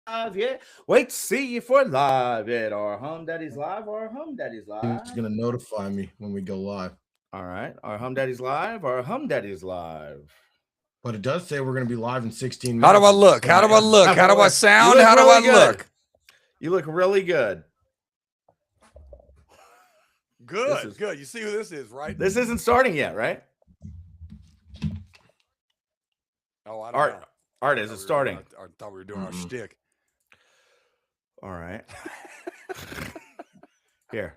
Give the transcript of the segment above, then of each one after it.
Yeah. Wait to see you for live at our Home Daddy's Live. Our Home Daddy's Live. It's gonna notify me when we go live. All right. Our Home Daddy's Live. Our Home Daddy's Live. But it does say we're gonna be live in 16 How minutes. do I look? How do I look? How do I sound? How do I look? You look really good. Good, good. You see who this is, right? This isn't starting yet, right? Oh, I don't know. Art, is it starting? I thought we were doing our shtick. All right. Here.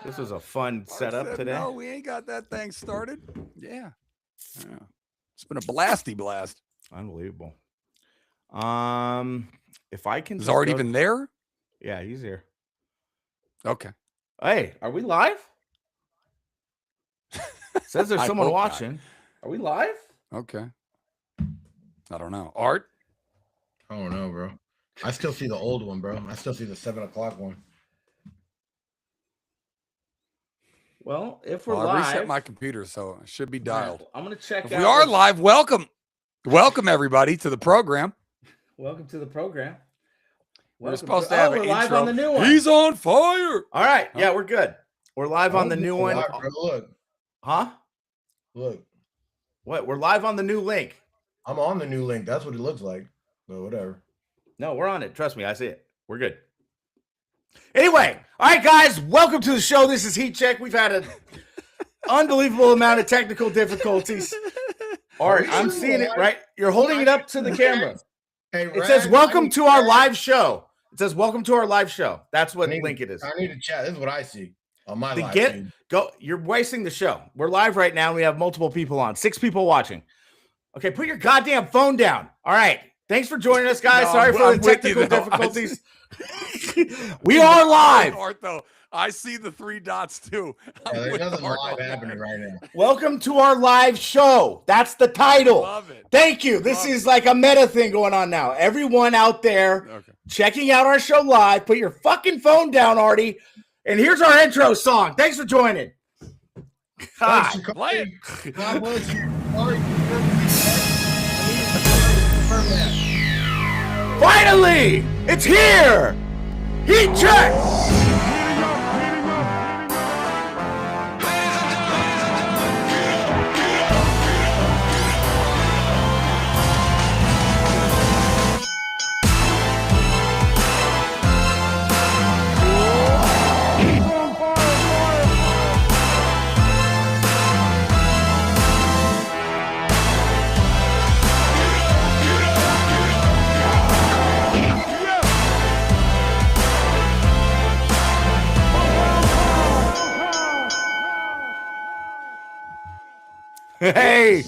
This was a fun setup today. No, we ain't got that thing started. Yeah. It's been a blasty blast. Unbelievable. If I can, is Art even there? Yeah, he's here. Okay. Hey, are we live? Says there's someone watching. Not. Are we live? Okay. I don't know. Art? I don't know, bro. I still see the old one, bro. I still see the 7 o'clock one. Well, if we're live, I reset my computer, so it should be dialed. I'm gonna check. If we are live, welcome everybody to the program. Welcome to the program. We're supposed to have an live intro. On the new one. He's on fire. All right, yeah, we're good. We're live on the new one. Live, bro. Look, huh? Look, what? We're live on the new link. I'm on the new link. That's what it looks like. But whatever. No, we're on it. Trust me, I see it. We're good. Anyway, all right, guys, welcome to the show. This is Heat Check. We've had an unbelievable amount of technical difficulties. Art, I'm seeing it right. You're holding it up to the camera. Hey, it says, welcome to our live show. It says, welcome to our live show. That's what link it is. I need to chat. This is what I see on my live feed. You're wasting the show. We're live right now. We have multiple people on, 6 people watching. Okay, put your goddamn phone down. All right. Thanks for joining us, guys. Sorry for the technical difficulties. We are live. Art, though. I see the 3 dots too. Yeah, there's nothing live happening right now. Welcome to our live show. That's the title. Love it. Thank you. This is like a meta thing going on now. Everyone out there checking out our show live, put your fucking phone down, Artie. And here's our intro song. Thanks for joining. God bless you. Finally, it's here. Heat check. Hey,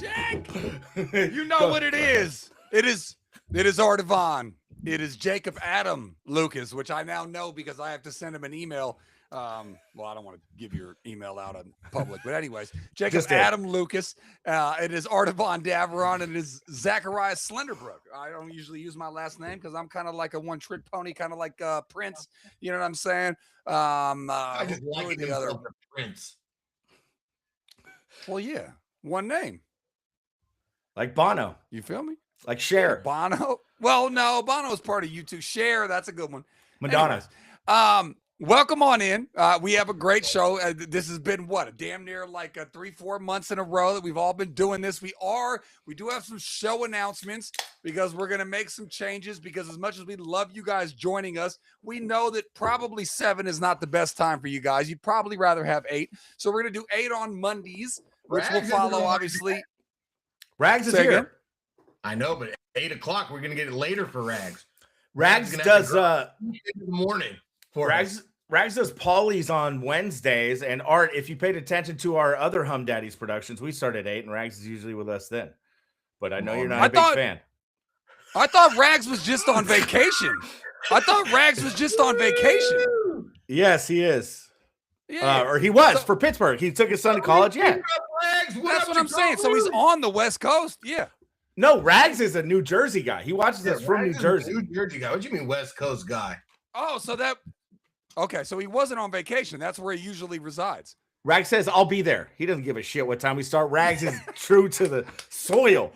you know what it is. It is Artivon. It is Jacob Adam Lucas, which I now know because I have to send him an email. Well, I don't want to give your email out in public, but anyways, Jacob Adam Lucas. It is Artivon Daveron, and it is Zachariah Slenderbrook. I don't usually use my last name because I'm kind of like a one-trick pony, kind of like Prince. You know what I'm saying? I just like the other Prince. Well, yeah. One name. Like Bono. You feel me? Like Cher. Bono? Well, no, Bono is part of U2. Cher, that's a good one. Madonna. Anyways, welcome on in. We have a great show. This has been what? Damn near like 3-4 months in a row that we've all been doing this. We do have some show announcements because we're going to make some changes because as much as we love you guys joining us, we know that probably 7 is not the best time for you guys. You'd probably rather have 8. So we're going to do 8 on Mondays. Which will follow, obviously. Rags is here. Again? I know, but 8 o'clock, we're going to get it later for Rags. Rags does in the morning. Rags does Paulie's on Wednesdays. And Art, if you paid attention to our other Hum Daddies productions, we start at 8, and Rags is usually with us then. But I know you're not a big fan. I thought Rags was just on vacation. Yes, he is. Yeah. Or he was for Pittsburgh. He took his son to college. Yeah. That's what I'm saying. So he's on the West Coast. Yeah. No, Rags is a New Jersey guy. He watches us from New Jersey. New Jersey guy. What do you mean West Coast guy? Oh, so okay. So he wasn't on vacation. That's where he usually resides. Rags says, I'll be there. He doesn't give a shit what time we start. Rags is true to the soil.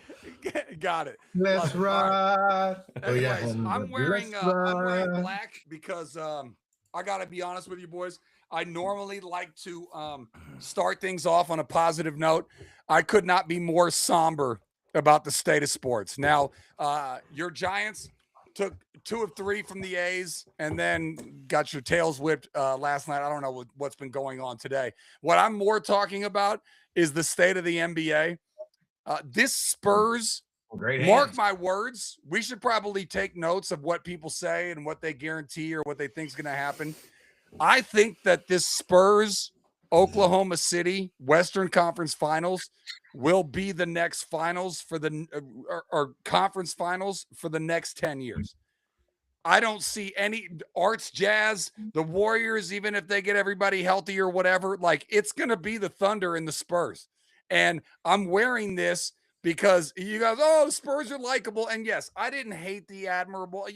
Got it. Let's Love it. All right. ride. Oh, yeah. Anyways, I'm wearing black because I gotta be honest with you boys. I normally like to start things off on a positive note. I could not be more somber about the state of sports. Now, your Giants took 2 of 3 from the A's and then got your tails whipped last night. I don't know what's been going on today. What I'm more talking about is the state of the NBA. This Spurs, Great mark hands. my words, we should probably take notes of what people say and what they guarantee or what they think is going to happen. I think that this Spurs Oklahoma City Western Conference Finals will be the next finals for the or conference finals for the next 10 years. I don't see any Arts Jazz, the Warriors, even if they get everybody healthy or whatever, like it's going to be the Thunder and the Spurs. And I'm wearing this because you guys, oh, the Spurs are likable. And yes, I didn't hate the Admiral.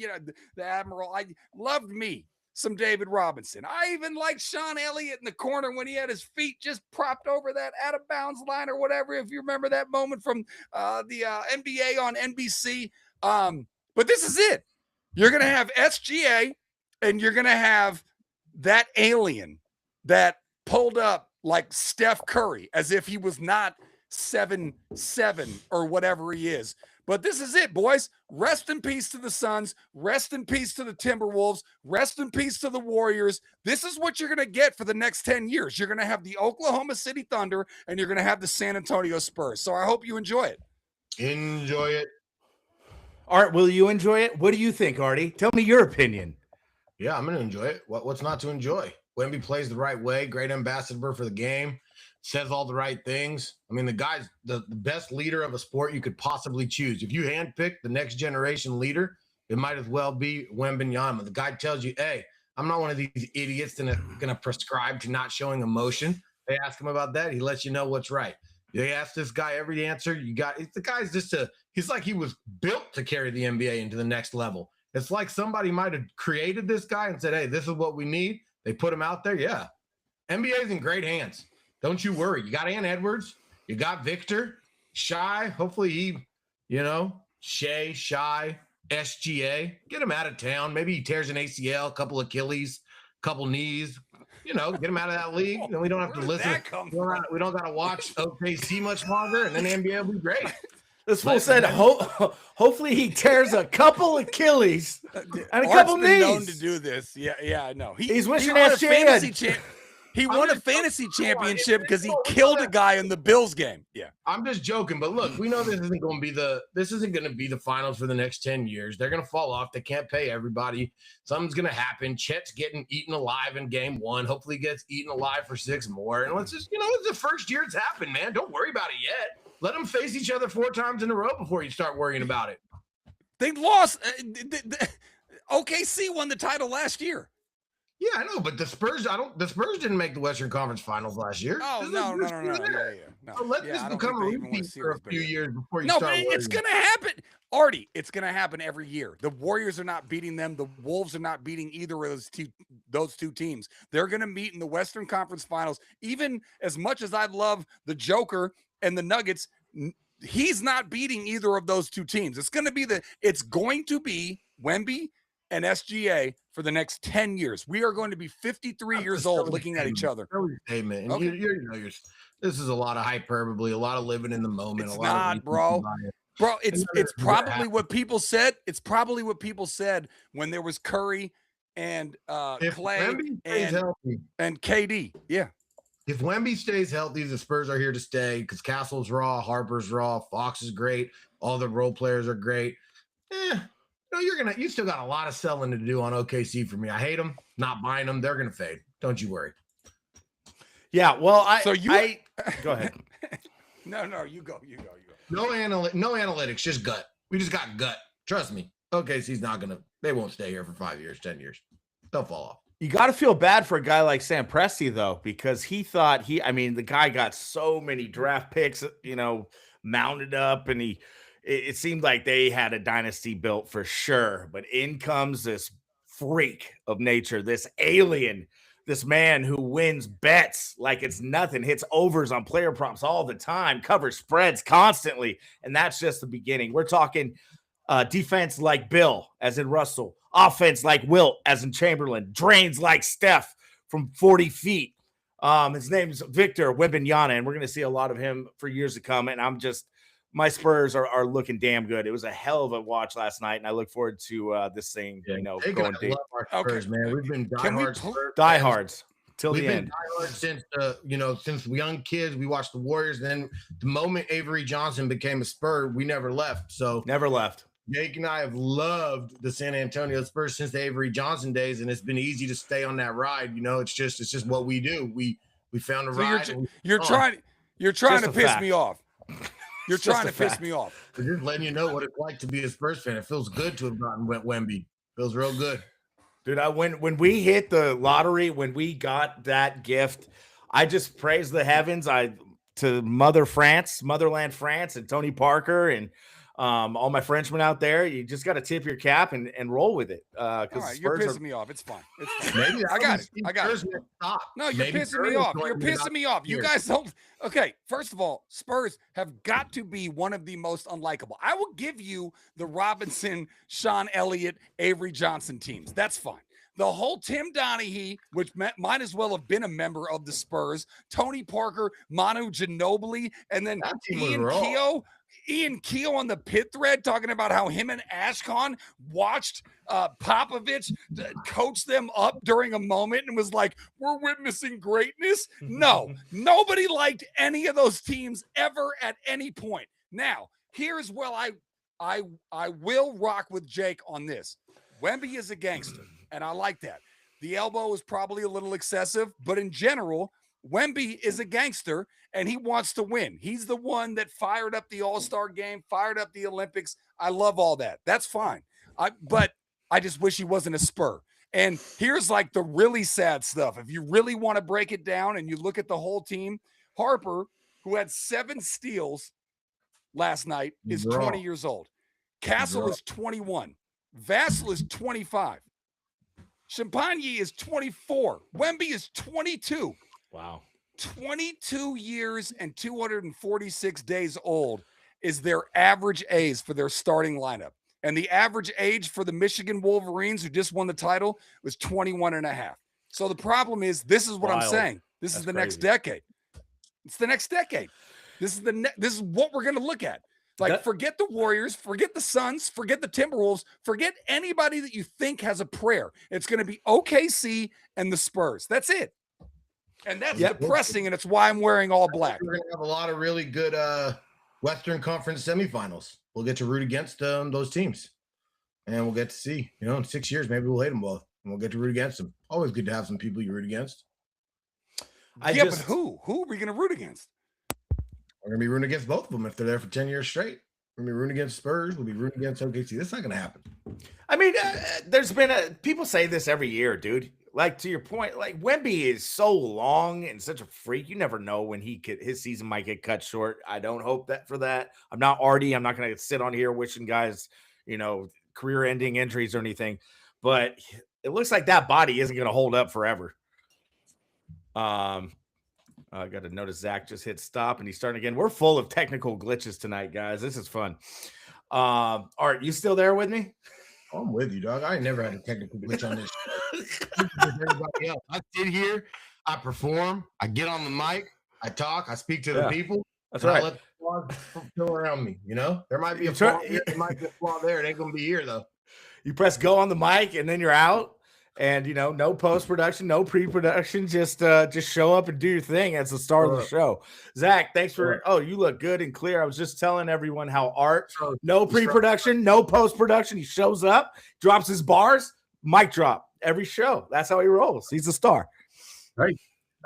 The Admiral, I loved me some David Robinson. I even liked Sean Elliott in the corner when he had his feet just propped over that out of bounds line or whatever. If you remember that moment from the NBA on NBC. But this is it. You're going to have SGA and you're going to have that alien that pulled up like Steph Curry as if he was not 7'7" or whatever he is. But this is it, boys. Rest in peace to the Suns. Rest in peace to the Timberwolves. Rest in peace to the Warriors. This is what you're going to get for the next 10 years. You're going to have the Oklahoma City Thunder and you're going to have the San Antonio Spurs. So I hope you enjoy it. Enjoy it. Art, will you enjoy it? What do you think, Artie? Tell me your opinion. Yeah, I'm going to enjoy it. What's not to enjoy? Wemby plays the right way. Great ambassador for the game. Says all the right things. I mean, the guy's the best leader of a sport you could possibly choose. If you handpick the next generation leader, it might as well be Wembanyama. The guy tells you, hey, I'm not one of these idiots gonna prescribe to not showing emotion. They ask him about that. He lets you know what's right. They ask this guy every answer. The guy's he's like he was built to carry the NBA into the next level. It's like somebody might have created this guy and said, hey, this is what we need. They put him out there. Yeah. NBA's in great hands. Don't you worry. You got Ant Edwards. You got Victor. Shy. Hopefully Shy, SGA. Get him out of town. Maybe he tears an ACL, a couple Achilles, couple knees. Get him out of that league. Then we don't have to listen. We don't got to watch OKC much longer, and then the NBA will be great. This fool said, hopefully he tears a couple Achilles and a Art's couple been knees. known to do this. Yeah, I know. He's wishing won SGA He won a fantasy championship because he killed a guy in the Bills game. Yeah. I'm just joking, but look, we know this isn't going to be the finals for the next 10 years. They're going to fall off. They can't pay everybody. Something's going to happen. Chet's getting eaten alive in game 1. Hopefully he gets eaten alive for 6 more. And let's just, it's the first year it's happened, man. Don't worry about it yet. Let them face each other 4 times in a row before you start worrying about it. They lost. OKC won the title last year. Yeah, I know, but the Spurs didn't make the Western Conference Finals last year. Oh, no. Yeah. So let this become a repeat for a few years before you start worrying. No, it's going to happen. Artie, it's going to happen every year. The Warriors are not beating them. The Wolves are not beating either of those two teams. They're going to meet in the Western Conference Finals. Even as much as I love the Joker and the Nuggets, he's not beating either of those two teams. It's going to be Wemby and SGA for the next 10 years. We are going to be 53 years old looking at each other. Hey, man. Okay. This is a lot of hyperbole, a lot of living in the moment. It's not, bro. Bro, it's probably what people said. It's probably what people said when there was Curry and Clay and KD. Yeah. If Wemby stays healthy, the Spurs are here to stay because Castle's raw, Harper's raw, Fox is great, all the role players are great. You still got a lot of selling to do on OKC for me. I hate them, not buying them. They're gonna fade. Don't you worry. Yeah, well, go ahead. No, you go. No analytics, just gut. We just got gut. Trust me. OKC's they won't stay here for 5 years, 10 years. They'll fall off. You got to feel bad for a guy like Sam Presti, though, because he thought the guy got so many draft picks, mounted up, and it seemed like they had a dynasty built for sure. But in comes this freak of nature, this alien this man who wins bets like it's nothing, hits overs on player prompts all the time, covers spreads constantly, and that's just the beginning. We're talking defense like Bill, as in Russell, offense like Wilt, as in Chamberlain, drains like Steph from 40 feet. His name's Victor Wembanyama, and we're going to see a lot of him for years to come, and my Spurs are looking damn good. It was a hell of a watch last night, and I look forward to this thing, going deep. Love our Spurs, man. We've been diehards till the end. We've been diehards since since young kids. We watched the Warriors. Then the moment Avery Johnson became a Spur, we never left. So never left. Jake and I have loved the San Antonio Spurs since the Avery Johnson days, and it's been easy to stay on that ride. It's just what we do. We found a ride. You're trying to piss me off. You're trying to piss me off. I'm just letting you know what it's like to be a Spurs fan. It feels good to have gotten Wemby. Feels real good. Dude, when we hit the lottery, when we got that gift, I just praised the heavens. To Motherland France, and Tony Parker, and all my Frenchmen out there. You just got to tip your cap and roll with it. Because you're pissing me off. It's fine. Maybe I got it. No, you're pissing me off. You're pissing me off. You guys don't. Okay, first of all, Spurs have got to be one of the most unlikable. I will give you the Robinson, Sean Elliott, Avery Johnson teams. That's fine. The whole Tim Donaghy, which might as well have been a member of the Spurs, Tony Parker, Manu Ginobili, and then Ian Keough on the pit thread talking about how him and Ashkan watched Popovich coach them up during a moment and was like, we're witnessing greatness. No, nobody liked any of those teams ever at any point. Now, here's where I will rock with Jake on this. Wemby is a gangster, and I like that. The elbow is probably a little excessive, but in general, Wemby is a gangster, and he wants to win. He's the one that fired up the All-Star game, fired up the Olympics. I love all that. That's fine. But I just wish he wasn't a Spur. And here's like the really sad stuff. If you really want to break it down and you look at the whole team, Harper, who had 7 steals last night, is 20 years old. Castle is 21. Vassell is 25. Champagne is 24. Wemby is 22. Wow. 22 years and 246 days old is their average age for their starting lineup. And the average age for the Michigan Wolverines, who just won the title, was 21 and a half. So the problem is, this is what I'm saying. This is the next decade. It's the next decade. This is what we're going to look at. Like, forget the Warriors, forget the Suns, forget the Timberwolves, forget anybody that you think has a prayer. It's going to be OKC and the Spurs. That's it. And that's depressing, and it's why I'm wearing all black. We're going to have a lot of really good Western Conference semifinals. We'll get to root against those teams. And we'll get to see, in 6 years, maybe we'll hate them both. And we'll get to root against them. Always good to have some people you root against. But who? Who are we going to root against? We're going to be rooting against both of them if they're there for 10 years straight. We're going to be rooting against Spurs. We'll be rooting against OKC. That's not going to happen. I mean, there's been people say this every year, dude. Like, to your point, like, Wemby is so long and such a freak. You never know when his season might get cut short. I don't hope that for that. I'm not Artie. I'm not going to sit on here wishing guys, career-ending injuries or anything. But it looks like that body isn't going to hold up forever. I got to notice Zach just hit stop and he's starting again. We're full of technical glitches tonight, guys. This is fun. Art, you still there with me? I'm with you, dog. I ain't never had a technical glitch on this. Everybody else. I sit here, I perform, I get on the mic, I talk, I speak to the people. That's right. I let the flaws fill around me. There might be a flaw here, there might be a flaw there. It ain't gonna be here though. You press go on the mic and then you're out. And no post-production, no pre-production, just show up and do your thing as the star of the show. Zach, thanks for you look good and clear. I was just telling everyone how Art, no pre-production, no post-production. He shows up, drops his bars, mic drop every show. That's how he rolls. He's a star.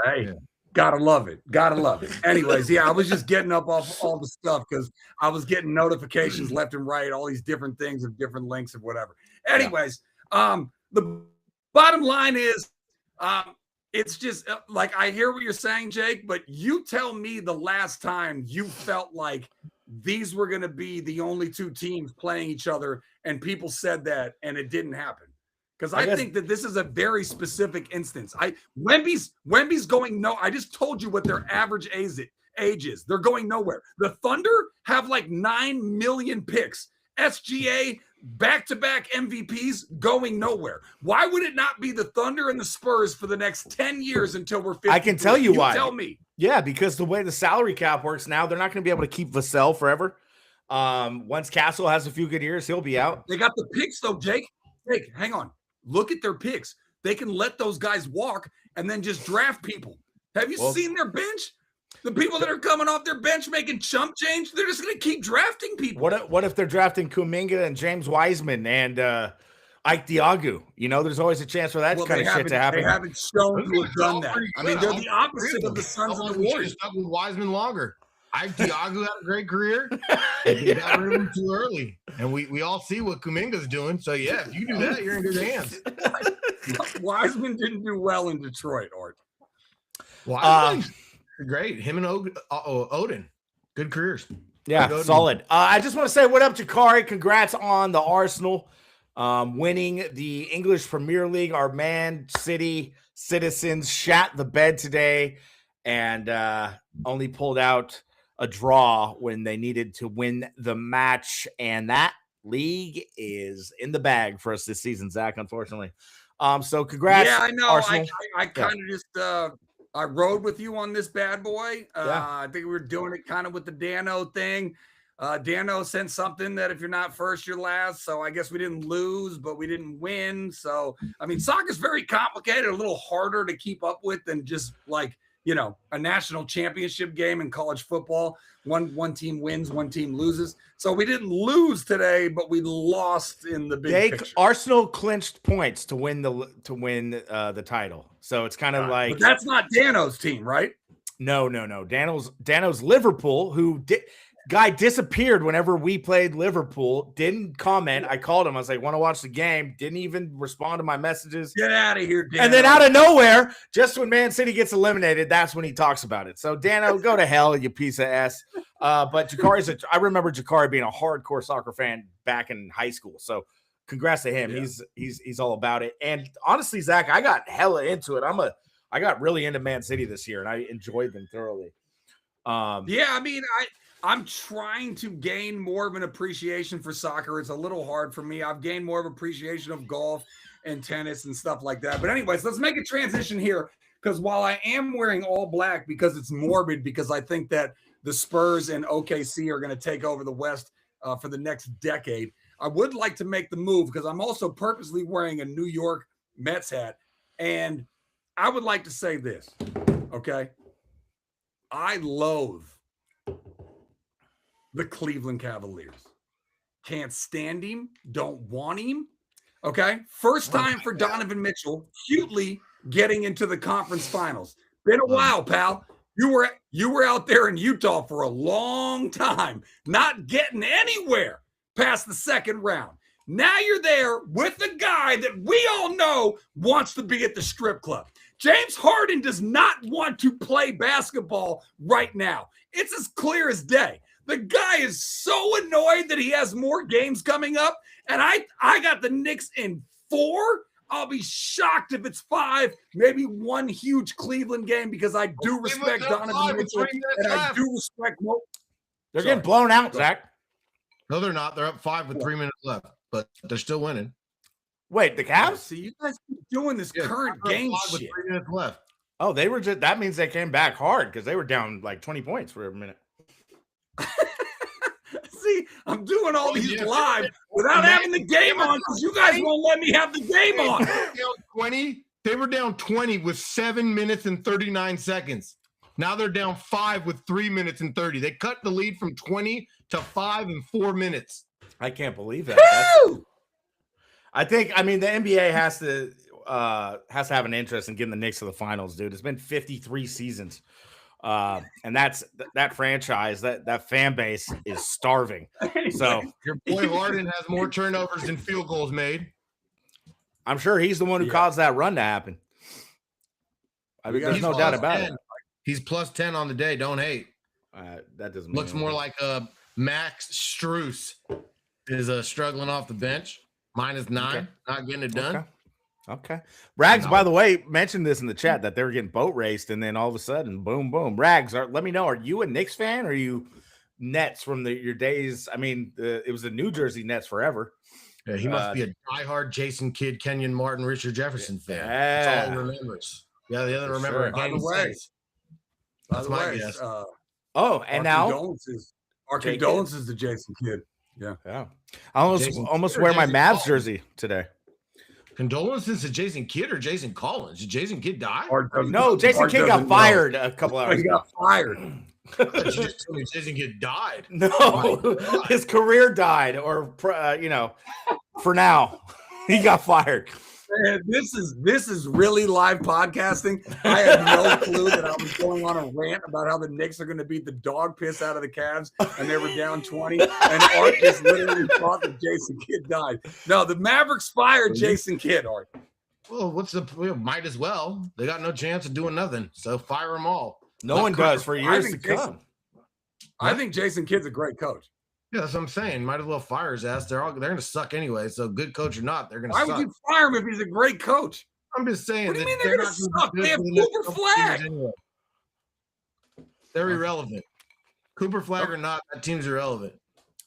Hey. Gotta love it. Gotta love it. Anyways, I was just getting up off all the stuff because I was getting notifications left and right, all these different things of different links of whatever. Anyways, the bottom line is, it's just like, I hear what you're saying, Jake, but you tell me the last time you felt like these were going to be the only two teams playing each other and people said that and it didn't happen. Because I I guess- think that this is a very specific instance. Wemby's going no. I just told you what their average age is. They're going nowhere. The Thunder have like 9 million picks. SGA back-to-back MVPs going nowhere. Why would it not be the Thunder and the Spurs for the next 10 years until we're 50? I can tell you why. Tell me. Yeah, because the way the salary cap works now, they're not going to be able to keep Vassell forever. Once Castle has a few good years, he'll be out. They got the picks though, Jake. Jake, hang on. Look at their picks. They can let those guys walk and then just draft people. Have you seen their bench? The people that are coming off their bench making chump change, they're just going to keep drafting people. What if they're drafting Kuminga and James Wiseman and Ike Diagu? You know, there's always a chance for that kind of shit to happen. They haven't shown to have done that. pretty I mean, good. they're the opposite of the Suns and the We should have Warriors. stuck with Wiseman longer. Ike Diagu had a great career. He got rid of him too early. And we all see what Kuminga's doing. So, yeah, if you do that, you're in good hands. Wiseman didn't do well in Detroit, Art. Wiseman, great. Him and Odin, good careers. Yeah, Good. solid. I just want to say what up, Jakari. Congrats on the Arsenal winning the English Premier League. Our Man City citizens shat the bed today and only pulled out a draw when they needed to win the match. And that league is in the bag for us this season, Zach, unfortunately. So congrats. Yeah, I know. Arsenal. I kind of just I rode with you on this bad boy. I think we were doing it kind of with the Dano thing. Dano sent something that if you're not first, you're last. So I guess we didn't lose, but we didn't win. So, I mean, soccer's very complicated, a little harder to keep up with than just like, you know, a national championship game in college football. One team wins, one team loses. So we didn't lose today, but we lost in the big picture. Arsenal clinched points to win the title. So it's kind of like, but that's not Dano's team, right? No. Dano's Liverpool, guy disappeared whenever we played Liverpool. Didn't comment. I called him. I was like, want to watch the game? Didn't even respond to my messages. Get out of here, Dano. And then out of nowhere, just when Man City gets eliminated, that's when he talks about it. So Dano, go to hell, you piece of ass. But I remember Jakari being a hardcore soccer fan back in high school. So congrats to him. Yeah. He's all about it. And honestly, Zach, I got hella into it. I got really into Man City this year, and I enjoyed them thoroughly. Yeah, I mean, I'm trying to gain more of an appreciation for soccer. It's a little hard for me. I've gained more of appreciation of golf and tennis and stuff like that. But anyways, let's make a transition here, because while I am wearing all black because it's morbid, because I think that the Spurs and OKC are going to take over the West for the next decade, I would like to make the move because I'm also purposely wearing a New York Mets hat. And I would like to say this, okay? I loathe the Cleveland Cavaliers. Can't stand him. Don't want him. Okay. First time for Donovan Mitchell cutely getting into the conference finals. Been a while, pal. You were out there in Utah for a long time, not getting anywhere past the second round. Now you're there with a guy that we all know wants to be at the strip club. James Harden does not want to play basketball right now. It's as clear as day. The guy is so annoyed that he has more games coming up. And I got the Knicks in 4. I'll be shocked if it's 5, maybe one huge Cleveland game, because I do respect Donovan Mitchell and I do respect Mo. They're getting blown out, Zach. No, they're not. They're up 5 with 3 minutes left, but they're still winning. Wait, the Cavs? See, you guys keep doing this current they're up game 5 with shit. 3 minutes left. Oh, they were just, that means they came back hard because they were down like 20 points for a minute. See, I'm doing all these live without having the game on because you guys won't let me have the game on. They were down 20 with 7 minutes and 39 seconds. Now they're down 5 with 3 minutes and 30. They cut the lead from 20 to 5 in 4 minutes. I can't believe that. I mean, the NBA has to have an interest in getting the Knicks to the finals, dude. It's been 53 seasons. And that franchise, that fan base is starving. So Your boy Harden has more turnovers than field goals made. I'm sure he's the one who caused that run to happen. I mean, there's no doubt about it. He's plus 10 on the day. Don't hate. That doesn't Looks more like Max Strus is struggling off the bench. -9, not getting it done. Okay. Rags, No. by the way, mentioned this in the chat that they were getting boat raced, and then all of a sudden, boom, boom. Rags, let me know. Are you a Knicks fan? Or are you Nets from your days? I mean, it was the New Jersey Nets forever. Yeah, he must be a diehard Jason Kidd, Kenyon Martin, Richard Jefferson fan. That's all he remembers. Yeah, the other remember. By the way, that's my guess. And now our condolences to Jason Kidd. Yeah. I almost wear my Mavs jersey today. Condolences to Jason Kidd or Jason Collins? Did Jason Kidd die? No, Jason Kidd got fired a couple hours ago. He got fired. You just told me Jason Kidd died. No, his career died, or for now, he got fired. Man, this is really live podcasting. I had no clue that I was going on a rant about how the Knicks are going to beat the dog piss out of the Cavs, and they were down 20. And Art just literally thought that Jason Kidd died. No, the Mavericks fired Jason Kidd. Art. Well, might as well. They got no chance of doing nothing, so fire them all. No one does for years to come. I think Jason Kidd's a great coach. Yeah, that's what I'm saying. Might as well fire his ass. They're going to suck anyway. So good coach or not, they're going to suck. Why would you fire him if he's a great coach? I'm just saying. What do you mean they're going to suck? They have Cooper Flag. Anyway. They're irrelevant. Cooper Flag or not, that team's irrelevant.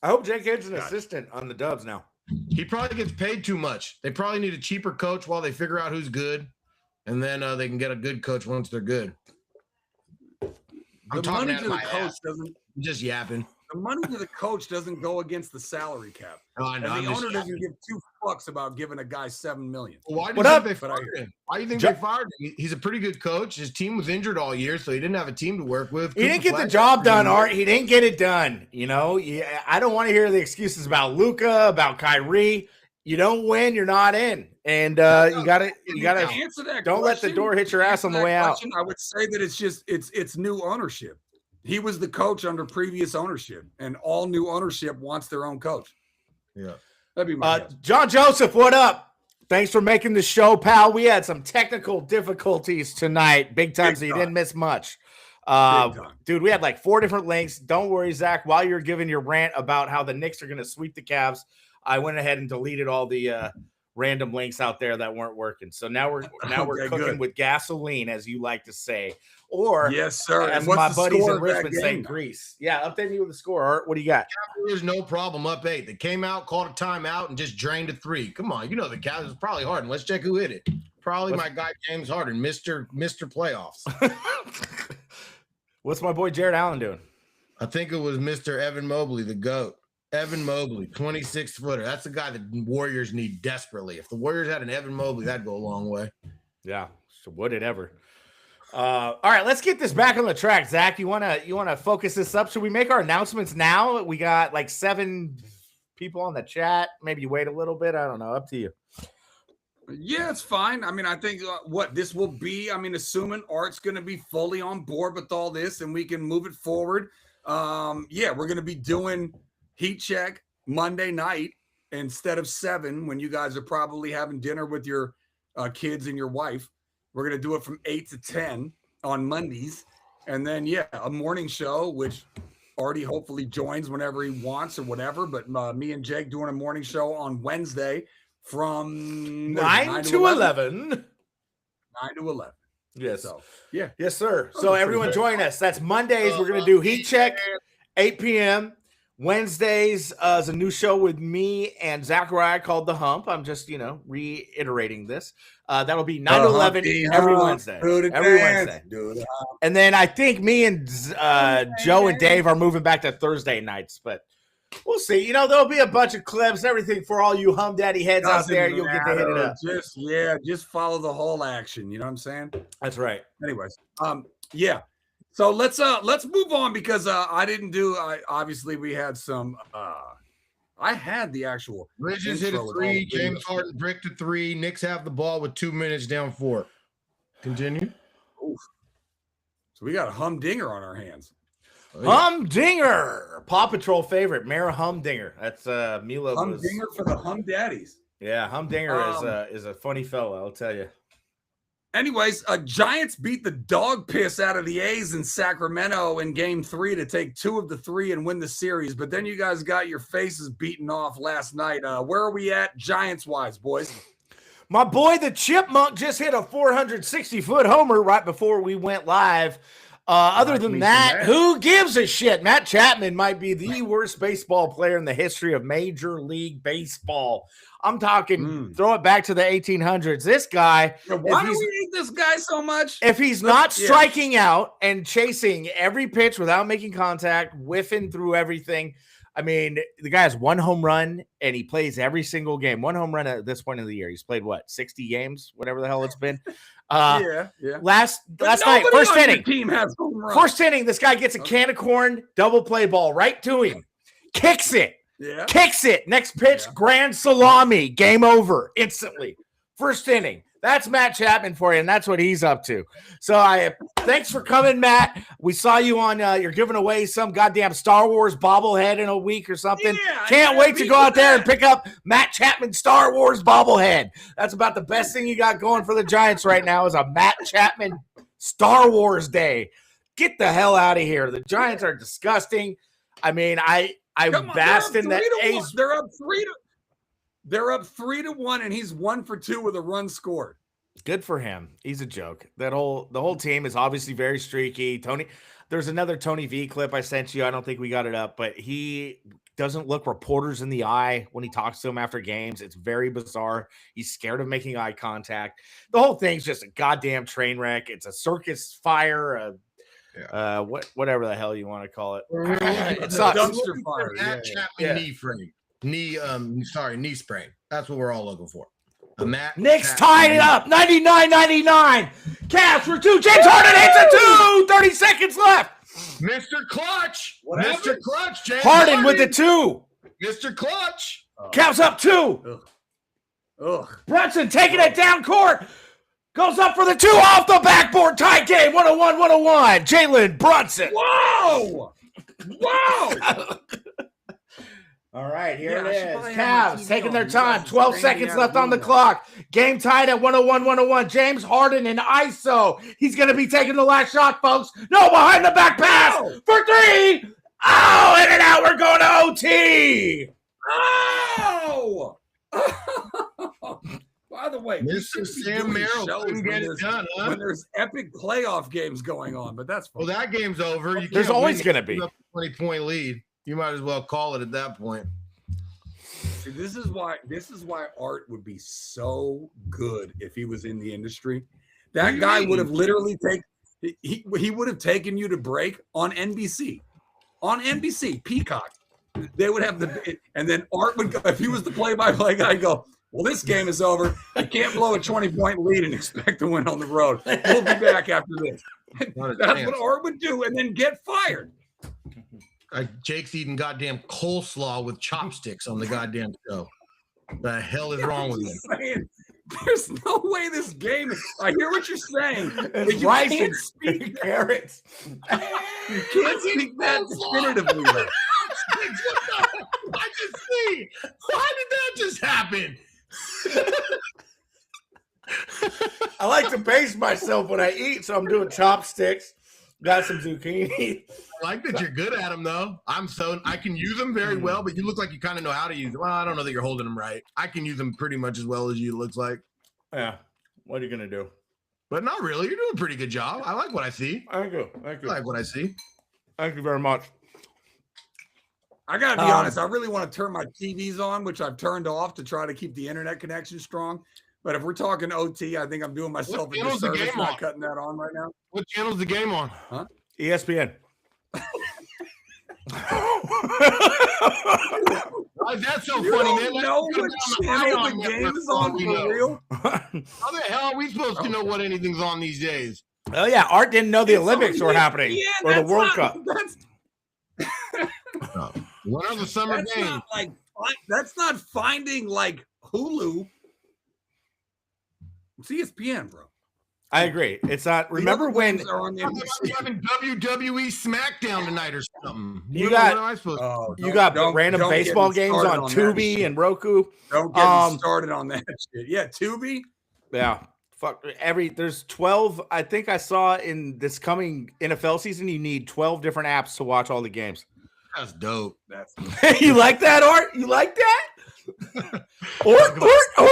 I hope Jake Kidd's an assistant on the Dubs now. He probably gets paid too much. They probably need a cheaper coach while they figure out who's good, and then they can get a good coach once they're good. I'm the money to the coach doesn't. I'm just yapping. The money to the coach doesn't go against the salary cap. Oh, I know. And the owner doesn't give two fucks about giving a guy $7 million. Well, why do you think they fired him? Why do you think they fired him? He's a pretty good coach. His team was injured all year, so he didn't have a team to work with. He didn't get the job done, Art. He didn't get it done. I don't want to hear the excuses about Luka, about Kyrie. You don't win, you're not in. And you gotta answer that. Don't let the door hit your ass on the way out. I would say that it's new ownership. He was the coach under previous ownership, and all new ownership wants their own coach. Yeah. That'd be my guess. John Joseph, what up? Thanks for making the show, pal. We had some technical difficulties tonight. Big time, so you didn't miss much. Dude, we had like 4 different links. Don't worry, Zach. While you're giving your rant about how the Knicks are going to sweep the Cavs, I went ahead and deleted all the random links out there that weren't working. So now we're cooking with gasoline, as you like to say. Or yes, sir. As my buddies in Richmond say, grease. Yeah, update me with the score, Art. What do you got? There's no problem. Up 8. They came out, called a timeout, and just drained a 3. Come on, the Cavs was probably Harden. Let's check who hit it. Probably my guy James Harden, Mr. Playoffs. What's my boy Jared Allen doing? I think it was Mr. Evan Mobley, the GOAT. Evan Mobley, 26-footer. That's the guy that Warriors need desperately. If the Warriors had an Evan Mobley, that'd go a long way. Yeah, so would it ever? All right, let's get this back on the track. Zach, you wanna focus this up? Should we make our announcements now? We got like 7 people on the chat. Maybe you wait a little bit. I don't know. Up to you. Yeah, it's fine. I mean, I think what this will be, assuming Art's going to be fully on board with all this and we can move it forward. We're going to be doing Heat Check Monday night instead of 7 when you guys are probably having dinner with your kids and your wife. We're going to do it from 8 to 10 on Mondays. And then, a morning show, which Artie hopefully joins whenever he wants or whatever. But me and Jake doing a morning show on Wednesday from 9 to 11. 9 to 11. Yes. So, yeah. Yes, sir. So everyone join us. That's Mondays. We're going to do Heat Check, 8 p.m. Wednesdays is a new show with me and Zachariah called The Hump. I'm just, reiterating this. That'll be 9 to 11 every Wednesday. Wednesday. And then I think me and Joe and Dave are moving back to Thursday nights, but we'll see. There'll be a bunch of clips, everything for all you Hum Daddy heads out there. You'll get to hit it up. Just follow the whole action. You know what I'm saying? That's right. Anyways, So let's move on because obviously we had some I had the actual Bridges hit a 3, James Harden bricked a 3, Knicks have the ball with 2 minutes down 4. Continue. Oof. So we got a humdinger on our hands. Humdinger, Paw Patrol favorite, Mara Humdinger. That's Mila. Humdinger for the Hum Daddies. Yeah, Humdinger is a funny fellow, I'll tell you. Anyways, Giants beat the dog piss out of the A's in Sacramento in Game 3 to take 2 of the 3 and win the series. But then you guys got your faces beaten off last night. Where are we at Giants-wise, boys? My boy, the Chipmunk, just hit a 460-foot homer right before we went live. Other than that, who gives a shit? Matt Chapman might be the worst baseball player in the history of Major League Baseball. I'm talking, throw it back to the 1800s. This guy. Why do we hate this guy so much? If he's not striking out and chasing every pitch without making contact, whiffing through everything, I mean, the guy has 1 home run and he plays every single game. 1 home run at this point of the year. He's played 60 games, whatever the hell it's been. Last night, first inning. Team has home runs. First inning, this guy gets a can of corn, double play ball right to him. Kicks it. Yeah. Kicks it. Next pitch, grand salami. Game over instantly. First inning. That's Matt Chapman for you, and that's what he's up to. So thanks for coming, Matt. We saw you on you're giving away some goddamn Star Wars bobblehead in a week or something. Yeah, Can't wait to go out there and pick up Matt Chapman Star Wars bobblehead. That's about the best thing you got going for the Giants right now is a Matt Chapman Star Wars day. Get the hell out of here. The Giants are disgusting. I mean, I basked in that A's. They're up 3-1, and he's 1 for 2 with a run scored. Good for him. He's a joke. The whole team is obviously very streaky. Tony, there's another Tony V clip I sent you. I don't think we got it up, but he doesn't look reporters in the eye when he talks to them after games. It's very bizarre. He's scared of making eye contact. The whole thing's just a goddamn train wreck. It's a circus fire. Whatever the hell you want to call it. It sucks. Dumpster fire. Matt Chapman knee frame. Knee sprain. That's what we're all looking for. Knicks tied it up. 99-99. Cavs for 2. James Harden hits a 2. 30 seconds left. Mr. Clutch. Mr. Clutch. James Harden with the 2. Mr. Clutch. Cavs up 2. Ugh. Brunson taking it down court. Goes up for the 2 off the backboard. Tie game. 101-101. Jalen Brunson. Whoa. All right, here it is. Cavs taking their time. 12 seconds left on the clock. Game tied at 101-101. James Harden in ISO. He's going to be taking the last shot, folks. No, behind the back pass for 3. Oh, in and out. We're going to OT. Oh! By the way, Mr. Sam Merrill couldn't get it done, huh? When there's epic playoff games going on, but that's fine. Well, that game's over. There's always going to be a 20-point lead. You might as well call it at that point. See, this is why Art would be so good if he was in the industry. That guy would have literally he would have taken you to break on NBC. On NBC, Peacock. They would have and then Art would go, if he was the play-by-play guy, go, well, this game is over. You can't blow a 20-point lead and expect to win on the road. We'll be back after this. That's what Art would do, and then get fired. Jake's eating goddamn coleslaw with chopsticks on the goddamn show. The hell is wrong with him? Saying, there's no way this game. I hear what you're saying. It's rice and carrots. You can't speak that definitively. I just see. Why did that just happen? I like to pace myself when I eat, so I'm doing chopsticks. Got some zucchini. I like that you're good at them, though. I can use them very well, but you look like you kind of know how to use them. Well, I don't know that you're holding them right. I can use them pretty much as well as you, it looks like. Yeah. What are you going to do? But not really. You're doing a pretty good job. I like what I see. Thank you. I like what I see. Thank you very much. I got to be honest. I really want to turn my TVs on, which I've turned off to try to keep the internet connection strong. But if we're talking OT, I think I'm doing myself a disservice not cutting that on right now. What channel's the game on? Huh? ESPN. Why is that so funny, man? No, what channel the game is on for real? How the hell are we supposed to know what anything's on these days? Oh yeah, Art didn't know the Olympics were happening or the World Cup. One of the summer games. That's not finding like Hulu. It's ESPN, bro. I agree. It's not. Remember when I'm having WWE SmackDown tonight or something? You got random baseball games on Tubi and Roku. Don't get me started on that shit. Yeah, Tubi. Yeah, fuck. There's 12. I think I saw in this coming NFL season, you need 12 different apps to watch all the games. That's dope. You like that, Art? You like that? Art.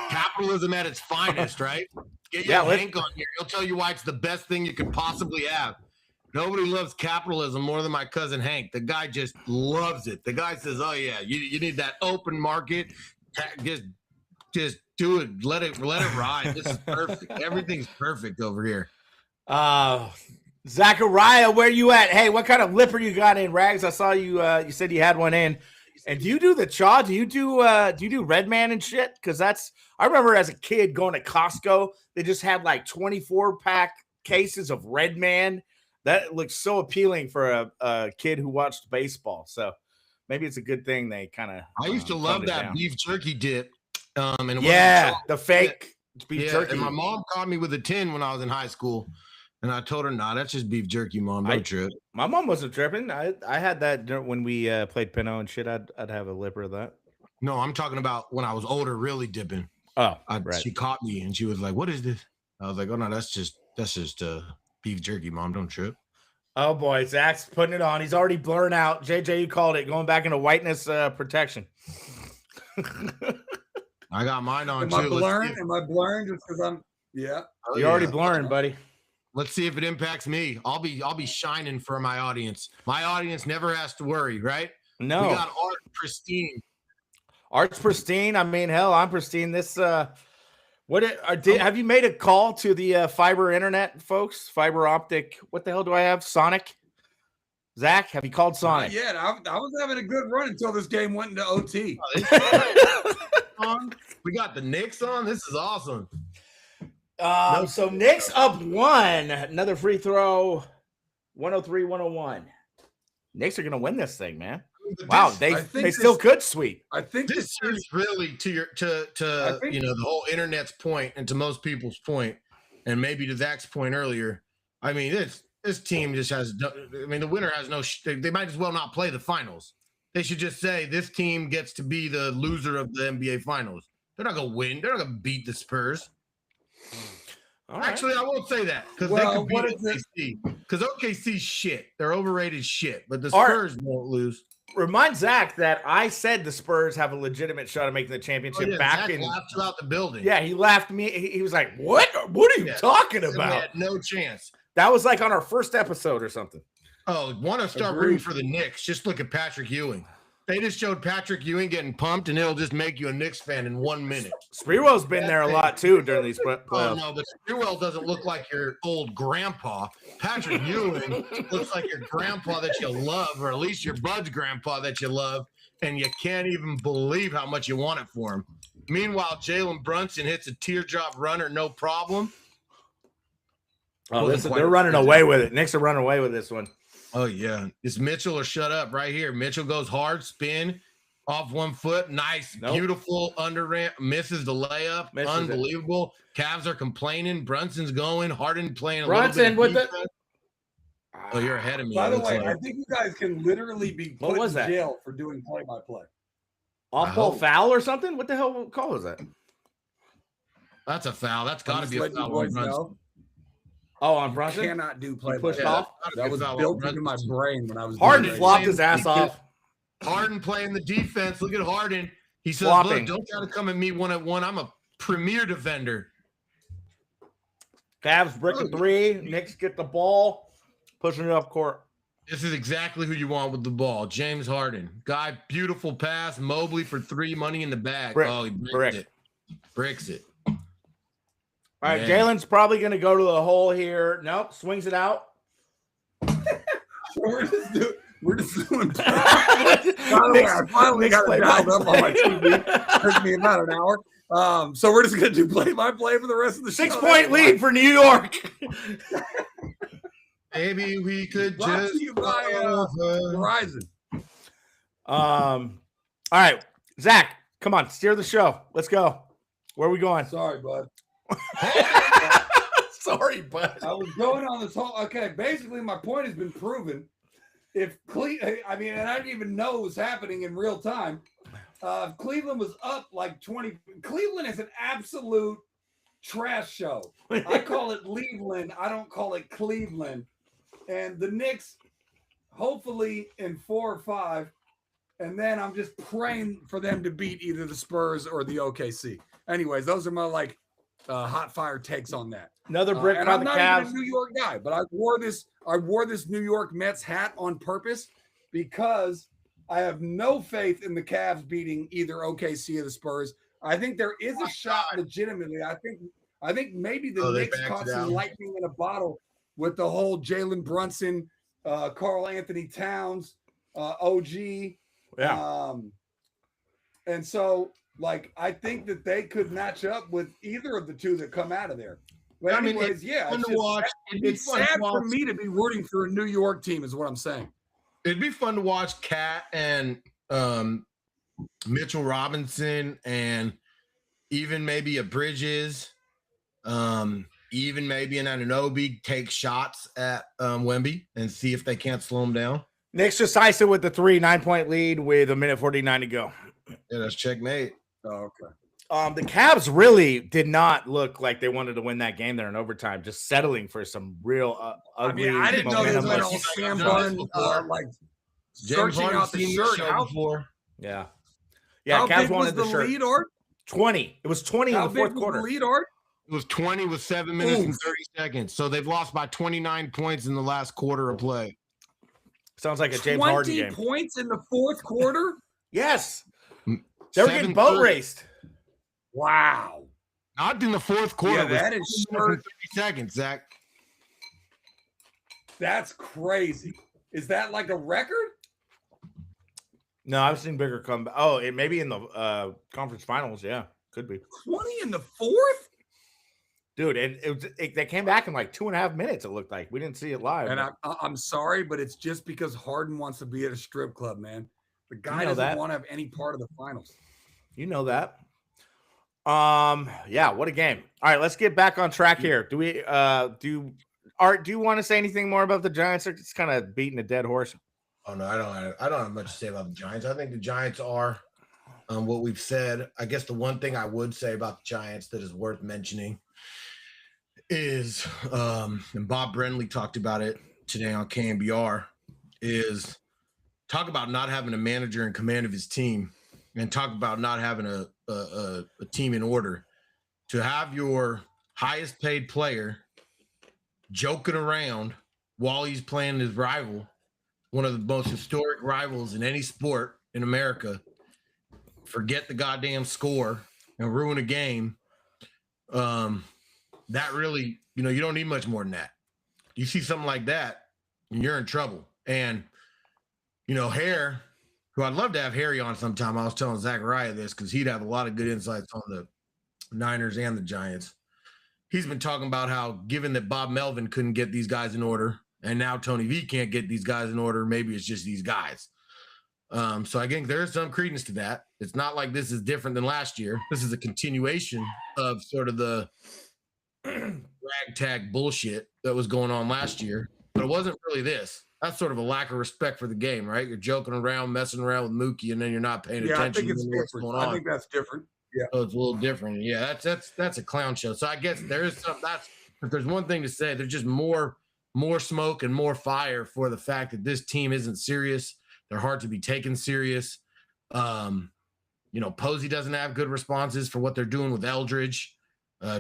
Capitalism at its finest, right? Get your Hank on here. He'll tell you why it's the best thing you could possibly have. Nobody loves capitalism more than my cousin Hank. The guy just loves it. The guy says, "Oh yeah, you need that open market. Just do it. Let it ride. This is perfect. Everything's perfect over here." Zachariah, where you at? Hey, what kind of lipper you got in, Rags? I saw you. You said you had one in. And do you do the chaw? Do you do Red Man and shit? Because I remember as a kid going to Costco, they just had like 24-pack cases of Red Man. That looks so appealing for a kid who watched baseball. So maybe it's a good thing they kind of. I used to love that beef jerky dip. And the fake beef jerky. And my mom caught me with a tin when I was in high school. And I told her, "Nah, that's just beef jerky, Mom. Don't trip." My mom wasn't tripping. I had that when we played Pinot and shit. I'd have a lipper of that. No, I'm talking about when I was older, really dipping. Oh, right. She caught me and she was like, "What is this?" I was like, "Oh no, that's just beef jerky, Mom. Don't trip." Oh boy, Zach's putting it on. He's already blurring out. JJ, you called it. Going back into whiteness protection. I got mine on Am too. Am I blurring just because I'm? Yeah. You're already blurring, buddy. Let's see if it impacts me. I'll be shining for my audience. My audience never has to worry, right? No. We got Art pristine. Art's pristine. I mean, hell, I'm pristine. This have you made a call to the fiber internet folks? Fiber optic. What the hell do I have? Sonic? Zach, have you called Sonic? Yeah, I was having a good run until this game went into OT. We got the Knicks on. This is awesome. So Knicks up 1. Another free throw. 103-101. Knicks are gonna win this thing, man. Wow, they still could sweep. I think this is really to the whole internet's point and to most people's point, and maybe to Zach's point earlier. I mean, this team just has. I mean, the winner has no. They might as well not play the finals. They should just say this team gets to be the loser of the NBA Finals. They're not gonna win. They're not gonna beat the Spurs. Actually, I won't say that because they could beat OKC. Because OKC's shit. They're overrated shit. But the Spurs won't lose. Remind Zach that I said the Spurs have a legitimate shot of making the championship back Zach in. laughed about the building. Yeah, he laughed me. He was like, "What? What are you talking about?" We had no chance. That was like on our first episode or something. Oh, want to start rooting for the Knicks? Just look at Patrick Ewing. They just showed Patrick Ewing getting pumped, and it'll just make you a Knicks fan in 1 minute. Sprewell's been there a lot too during these playoffs. Oh no, but Sprewell doesn't look like your old grandpa. Patrick Ewing looks like your grandpa that you love, or at least your bud's grandpa that you love, and you can't even believe how much you want it for him. Meanwhile, Jalen Brunson hits a teardrop runner, no problem. Oh, they're running away with it. Knicks are running away with this one. Oh, yeah. It's Mitchell or shut up right here. Mitchell goes hard, spin, off 1 foot. Nice, beautiful under ramp. Misses the layup. Unbelievable. Cavs are complaining. Brunson's going. Harden playing a little bit. With the. Oh, you're ahead of me. By the way, I think you guys can literally be put in jail for doing play-by-play. Off-ball foul or something? What the hell call is that? That's a foul. That's got to be a foul. Oh, on Brunson? Cannot do play. Pushed off. That was built into my brain when I was. Harden flopped his ass off. Harden playing the defense. Look at Harden. He says, "Look, don't try to come at me 1-on-1. I'm a premier defender." Cavs brick a 3. Knicks get the ball, pushing it up court. This is exactly who you want with the ball. James Harden. Guy, beautiful pass. Mobley for 3, money in the bag. He bricks it. All right, Jalen's probably going to go to the hole here. Nope, swings it out. We're just doing. By the way, I finally got it dialed up on my TV. It took me about an hour. So we're just going to do play-by-play for the rest of the show. 6-point lead for New York. Maybe we could just Verizon. All right, Zach, come on, steer the show. Let's go. Where are we going? Sorry, bud. Sorry, bud. I was going on this whole. Okay, basically, my point has been proven. And I didn't even know it was happening in real time. Cleveland was up like 20. Cleveland is an absolute trash show. I call it Cleveland. I don't call it Cleveland. And the Knicks, hopefully in 4 or 5, And then I'm just praying for them to beat either the Spurs or the OKC. Anyways, those are my hot fire takes on that. Another brick and by I'm the not Cavs. even a New York guy, but I wore this New York Mets hat on purpose because I have no faith in the Cavs beating either OKC or the Spurs. I think there is a shot legitimately. I think maybe the Knicks caught some lightning in a bottle with the whole Jalen Brunson, Karl Anthony Towns, OG. Yeah. And so, I think that they could match up with either of the two that come out of there. But anyways, it's sad for me to be rooting for a New York team is what I'm saying. It'd be fun to watch Cat and Mitchell Robinson and even maybe a Bridges, even maybe an Anunoby take shots at Wemby and see if they can't slow him down. Knicks just iced it with the 9-point lead with 1:49 to go. Yeah, that's checkmate. Oh, okay. The Cavs really did not look like they wanted to win that game there in overtime, just settling for some real ugly. I didn't know they went all Sam Bun, searching out the shirt. Yeah. How Cavs big wanted was the the shirt. lead, Art? 20. It was 20 in the fourth Was quarter. the lead, Art? It was 20 with 7 minutes and 30 seconds. So they've lost by 29 points in the last quarter of play. Sounds like a James Harden 20 game. points in the fourth quarter? Yes. They were getting boat raced. Wow. Not in the fourth quarter. Yeah, that is 30 seconds, Zach. That's crazy. Is that like a record? No, I've seen bigger comeback. Oh, it may be in the conference finals. Yeah, could be. 20 in the fourth? Dude, they came back in 2.5 minutes, it looked like. We didn't see it live. And I'm sorry, but it's just because Harden wants to be at a strip club, man. The guy doesn't want to have any part of the finals. You know that. Yeah, what a game. All right, let's get back on track here. Do you want to say anything more about the Giants? Or it's kind of beating a dead horse. Oh no, I don't have much to say about the Giants. I think the Giants are what we've said. I guess the one thing I would say about the Giants that is worth mentioning is, and Bob Brenly talked about it today on KNBR, is talk about not having a manager in command of his team, and talk about not having a team in order. To have your highest paid player joking around while he's playing his rival, one of the most historic rivals in any sport in America, forget the goddamn score and ruin a game. That really, you don't need much more than that. You see something like that, and you're in trouble. And, Hare, who I'd love to have Harry on sometime. I was telling Zachariah this because he'd have a lot of good insights on the Niners and the Giants. He's been talking about how, given that Bob Melvin couldn't get these guys in order, and now Tony V can't get these guys in order, maybe it's just these guys. So I think there's some credence to that. It's not like this is different than last year. This is a continuation of sort of the ragtag bullshit that was going on last year, but it wasn't really this. That's sort of a lack of respect for the game, right? You're joking around, messing around with Mookie, and then you're not paying attention. I think it's to what's different. going on. I think that's different. Yeah, so it's a little different. Yeah, that's a clown show. So I guess there is some. If there's one thing to say, there's just more smoke and more fire for the fact that this team isn't serious. They're hard to be taken serious. Posey doesn't have good responses for what they're doing with Eldridge.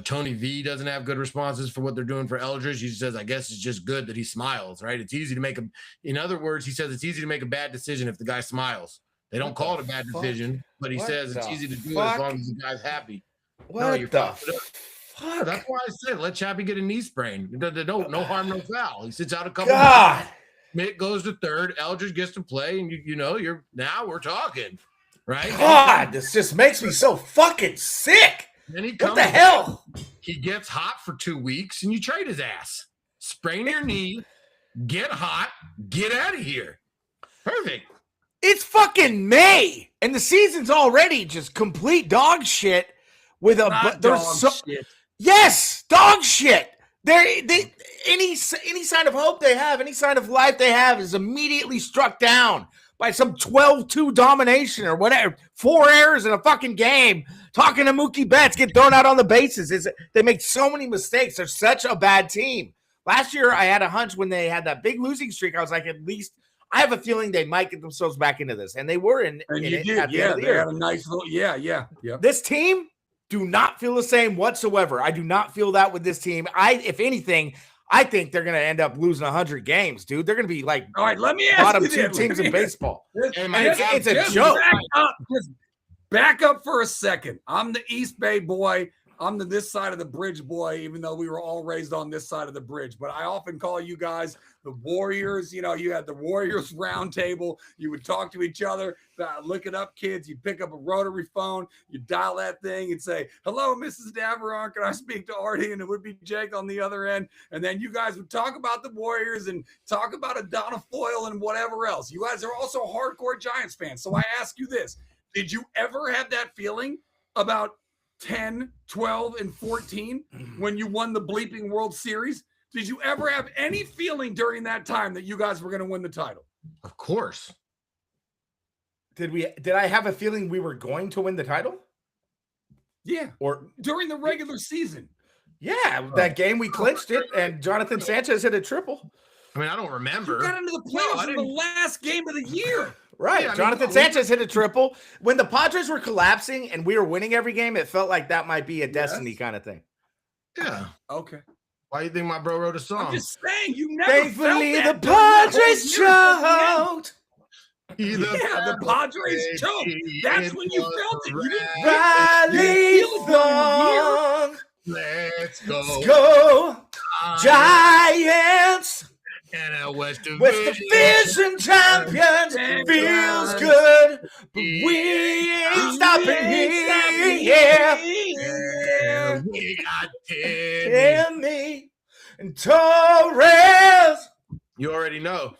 Tony V doesn't have good responses for what they're doing for Eldridge. He says, I guess it's just good that he smiles, right? It's easy to make in other words, he says it's easy to make a bad decision if the guy smiles. They don't call it a bad decision, but he says it's easy to do it as long as the guy's happy. What the fuck? That's why I said let Chappie get a knee sprain. No harm, no foul. He sits out a couple. God. Mitt goes to third. Eldridge gets to play, and now we're talking, right? God, this just makes me so fucking sick. What the hell? He gets hot for 2 weeks, and you trade his ass. Sprain your knee, get hot, get out of here. Perfect. It's fucking May, and the season's already just complete dog shit. Yes, dog shit. Any sign of hope they have, any sign of life they have, is immediately struck down by some 12-2 domination or whatever. 4 errors in a fucking game. Talking to Mookie Betts, get thrown out on the bases. They make so many mistakes. They're such a bad team. Last year, I had a hunch when they had that big losing streak. I was like, at least I have a feeling they might get themselves back into this, and they were in And you it did. at the end Yeah, of the they year. had a nice little. Yeah. This team do not feel the same whatsoever. I do not feel that with this team. If anything, I think they're going to end up losing 100 games, dude. They're going to be like All right, let me ask bottom you two this. teams in baseball. And it's a Just joke. Just back up for a second. I'm the East Bay boy. I'm this side of the bridge boy, even though we were all raised on this side of the bridge. But I often call you guys the Warriors. You know, you had the Warriors round table. You would talk to each other. Look it up, kids. You'd pick up a rotary phone. You dial that thing and say, hello, Mrs. Daveron. Can I speak to Artie? And it would be Jake on the other end. And then you guys would talk about the Warriors and talk about Adana Foyle and whatever else. You guys are also hardcore Giants fans. So I ask you this. Did you ever have that feeling about 10, 12, and 14 when you won the bleeping World Series? Did you ever have any feeling during that time that you guys were going to win the title? Of course. Did I have a feeling we were going to win the title? Yeah. Or During the regular season. yeah, that game we clinched it, and Jonathan Sanchez hit a triple. I mean, I don't remember. You got into the playoffs in the last game of the year. Right. Yeah, I mean, Jonathan Sanchez hit a triple. When the Padres were collapsing and we were winning every game, it felt like that might be a destiny kind of thing. Yeah. Okay. Why do you think my bro wrote a song? I'm just saying, you never Thankfully, the felt that Padres during that whole year. choked. Yeah, the Padres choked. That's when you felt it. You didn't Riley feel it during the year. Thorne. Let's go. Let's go. Giants. And a West West Division champions. Feels good. But we ain't stopping here. Yeah, we got 10. And me and Torres. You already know.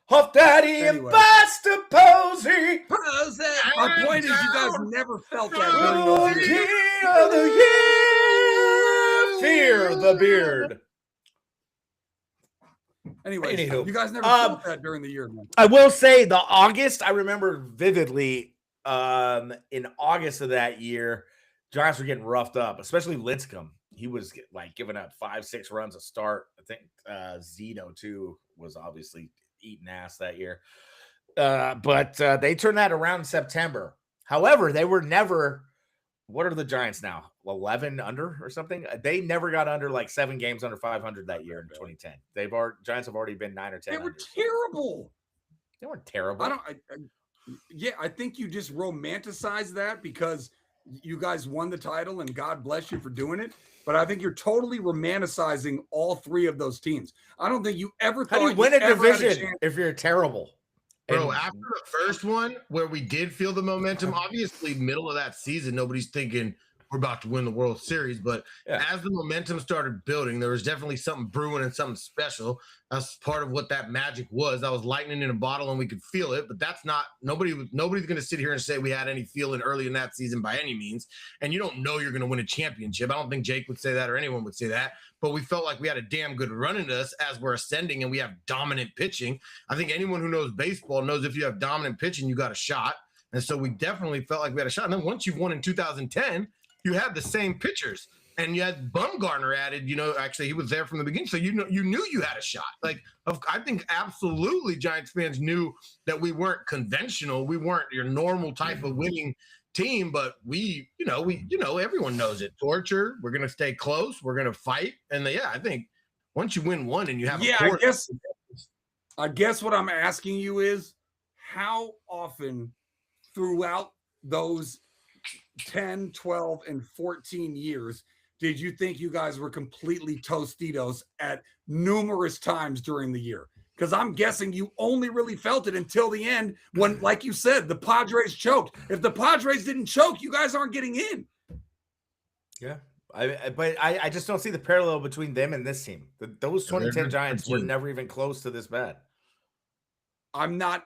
Huff Daddy and Anyway. Buster Posey. My point is, you guys never felt that during those Rookie years. of the year. Fear the beard. Anyway, Anywho, you guys never felt that during the year, man. I will say the August, I remember vividly in August of that year, Giants were getting roughed up, especially Lincecum. He was like giving up 5-6 runs a start. I think Zito too was obviously eating ass that year. But they turned that around in September. However, they were never, what are the Giants now? 11 under or something? They never got under like 7 games under 500 that year in 2010. Giants have already been 9 or 10. They were under. terrible. They weren't terrible. I think you just romanticize that because you guys won the title and God bless you for doing it. But I think you're totally romanticizing all 3 of those teams. I don't think you ever thought How do you win a ever had division chance. if you're terrible? Bro, And- after the first one where we did feel the momentum, obviously middle of that season, nobody's thinking we're about to win the World Series. But Yeah. as the momentum started building, there was definitely something brewing and something special. That's part of what that magic was. That was lightning in a bottle and we could feel it. But that's not nobody's going to sit here and say we had any feeling early in that season by any means. And you don't know you're going to win a championship. I don't think Jake would say that or anyone would say that. But we felt like we had a damn good run into us as we're ascending and we have dominant pitching. I think anyone who knows baseball knows if you have dominant pitching, you got a shot. And so we definitely felt like we had a shot. And then once you've won in 2010, you had the same pitchers. And you had Bumgarner added, actually he was there from the beginning. So you knew you had a shot. Like, I think absolutely Giants fans knew that we weren't conventional. We weren't your normal type of winning team, but everyone knows it. Torture. We're gonna stay close. We're gonna fight. And I think once you win one and you have I guess what I'm asking you is how often throughout those 10, 12, and 14 years did you think you guys were completely Tostitos at numerous times during the year? Because I'm guessing you only really felt it until the end when, like you said, the Padres choked. If the Padres didn't choke, you guys aren't getting in. Yeah. But I just don't see the parallel between them and this team. Those 2010 Giants were never even close to this bad. I'm not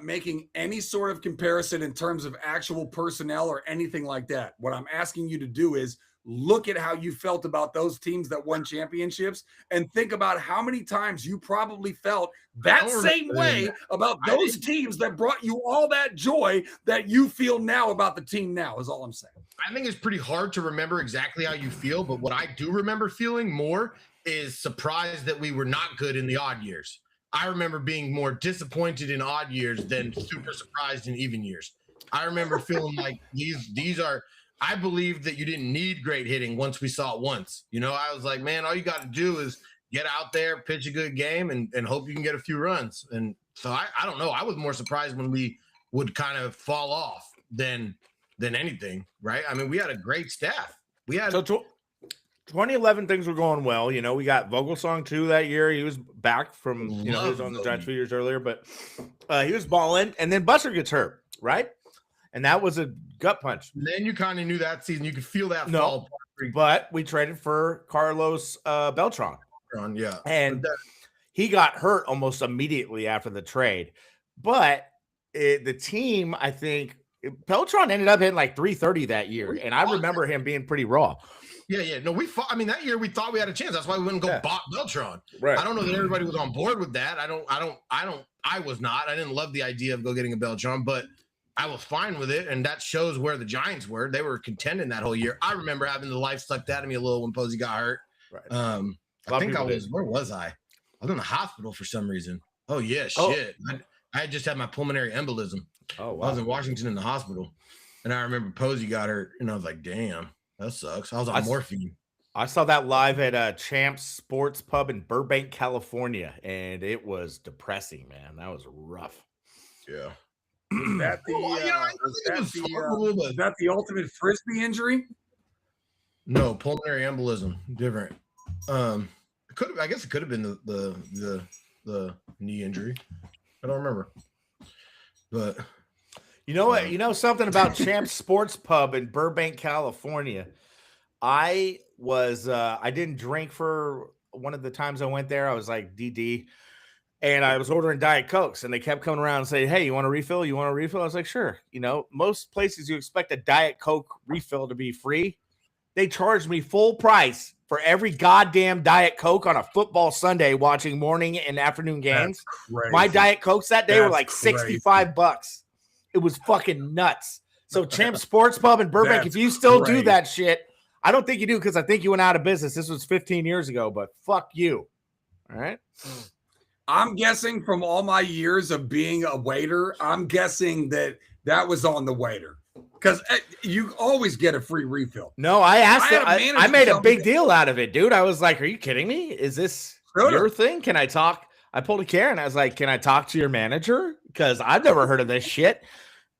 making any sort of comparison in terms of actual personnel or anything like that. What I'm asking you to do is look at how you felt about those teams that won championships and think about how many times you probably felt that same way about those teams that brought you all that joy that you feel now about the team now is all I'm saying. I think it's pretty hard to remember exactly how you feel, but what I do remember feeling more is surprised that we were not good in the odd years. I remember being more disappointed in odd years than super surprised in even years. I remember feeling like these are. I believed that you didn't need great hitting once we saw it once. You know, I was like, man, all you got to do is get out there, pitch a good game, and hope you can get a few runs. And so I don't know. I was more surprised when we would kind of fall off than anything, right? I mean, we had a great staff. We had 2011 things were going well. You know, we got Vogelsong too that year. He was back from, you know, he was on the Giants 2 years earlier, but he was balling. And then Buster gets hurt, right? And that was a gut punch. And then you kind of knew that season. You could feel that fall. But we traded for Carlos Beltran. Yeah. And he got hurt almost immediately after the trade. But the team, I think, Beltran ended up hitting like 330 that year. And I remember him being pretty raw. Yeah. No, we fought. I mean, that year we thought we had a chance. That's why we wouldn't go bought Beltran. Right. I don't know that everybody was on board with that. I was not. I didn't love the idea of go getting a Beltran, but I was fine with it. And that shows where the Giants were. They were contending that whole year. I remember having the life sucked out of me a little when Posey got hurt. Right. I think where was I? I was in the hospital for some reason. Oh yeah, shit. I had just had my pulmonary embolism. Oh wow. I was in Washington in the hospital. And I remember Posey got hurt, and I was like, damn. That sucks. I was on morphine. I saw that live at Champs Sports Pub in Burbank, California, and it was depressing, man. That was rough. Yeah. Was that the ultimate frisbee injury? No, pulmonary embolism. Different. I guess it could have been the knee injury. I don't remember. But you know what? You know something about Champs Sports Pub in Burbank, California. I didn't drink for one of the times I went there. I was like DD, and I was ordering Diet Cokes, and they kept coming around and saying, "Hey, you want a refill? You want a refill?" I was like, "Sure." You know, most places you expect a Diet Coke refill to be free. They charged me full price for every goddamn Diet Coke on a football Sunday watching morning and afternoon games. My Diet Cokes that day were like $65. It was fucking nuts. So Champ Sports Pub in Burbank, if you still do that shit, I don't think you do because I think you went out of business. This was 15 years ago, but fuck you. All right. I'm guessing from all my years of being a waiter, I'm guessing that was on the waiter because you always get a free refill. No, I asked him. I made a big deal out of it, dude. I was like, are you kidding me? Is this your thing? Can I talk? I pulled a Karen. I was like, can I talk to your manager? Because I've never heard of this shit.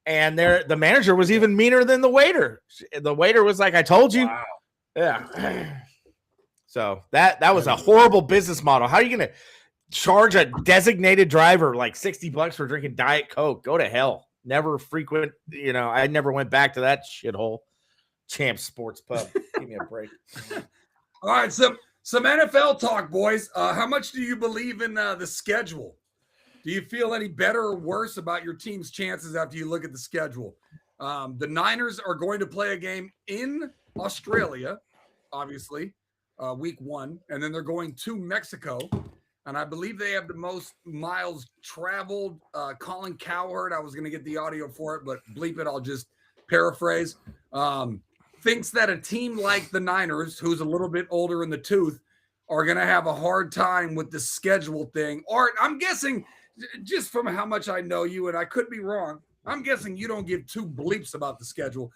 And the manager was even meaner than the waiter. The waiter was like, I told you. Wow. Yeah. So that was a horrible business model. How are you going to charge a designated driver like $60 for drinking Diet Coke? Go to hell. Never frequent. You know, I never went back to that shithole. Champ Sports Pub. Give me a break. All right. Some NFL talk, boys. How much do you believe in the schedule? Do you feel any better or worse about your team's chances after you look at the schedule? The Niners are going to play a game in Australia, obviously, week 1, and then they're going to Mexico. And I believe they have the most miles traveled. Colin Cowherd, I was going to get the audio for it, but bleep it, I'll just paraphrase, thinks that a team like the Niners, who's a little bit older in the tooth, are going to have a hard time with the schedule thing. Art, I'm guessing, just from how much I know you, and I could be wrong, I'm guessing you don't give two bleeps about the schedule.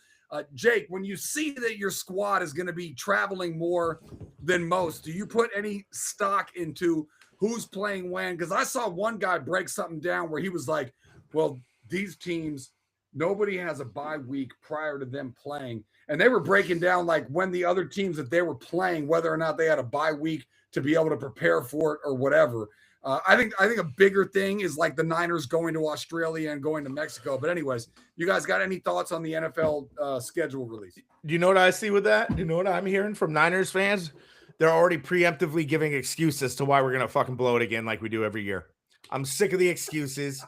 Jake, when you see that your squad is going to be traveling more than most, do you put any stock into who's playing when? Because I saw one guy break something down where he was like, well, these teams, nobody has a bye week prior to them playing. And they were breaking down like when the other teams that they were playing, whether or not they had a bye week to be able to prepare for it or whatever. I think a bigger thing is like the Niners going to Australia and going to Mexico. But anyways, you guys got any thoughts on the NFL schedule release? Do you know what I see with that? Do you know what I'm hearing from Niners fans? They're already preemptively giving excuses to why we're going to fucking blow it again like we do every year. I'm sick of the excuses.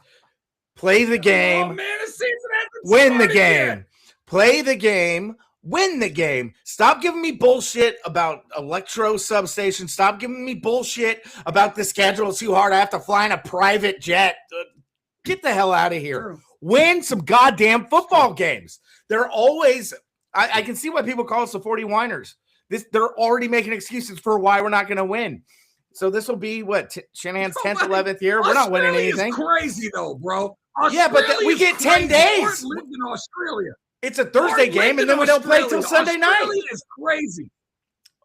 Play the game. Oh, man, the season hasn't win the started game. yet. Play the game. Win the game. Stop giving me bullshit about electro substation. Stop giving me bullshit about the schedule. It's too hard. I have to fly in a private jet. Get the hell out of here. True. Win some goddamn football games. They're always I can see why people call us the 40 whiners. They're already making excuses for why we're not going to win. So this will be what Shanahan's 10th, 11th year. We're not winning Australia's anything. Crazy though, bro. Yeah, but we get 10 days. Martin lived in Australia. It's a Thursday Martin game, lived and then in we don't play till Australia. Sunday night. Australia is crazy.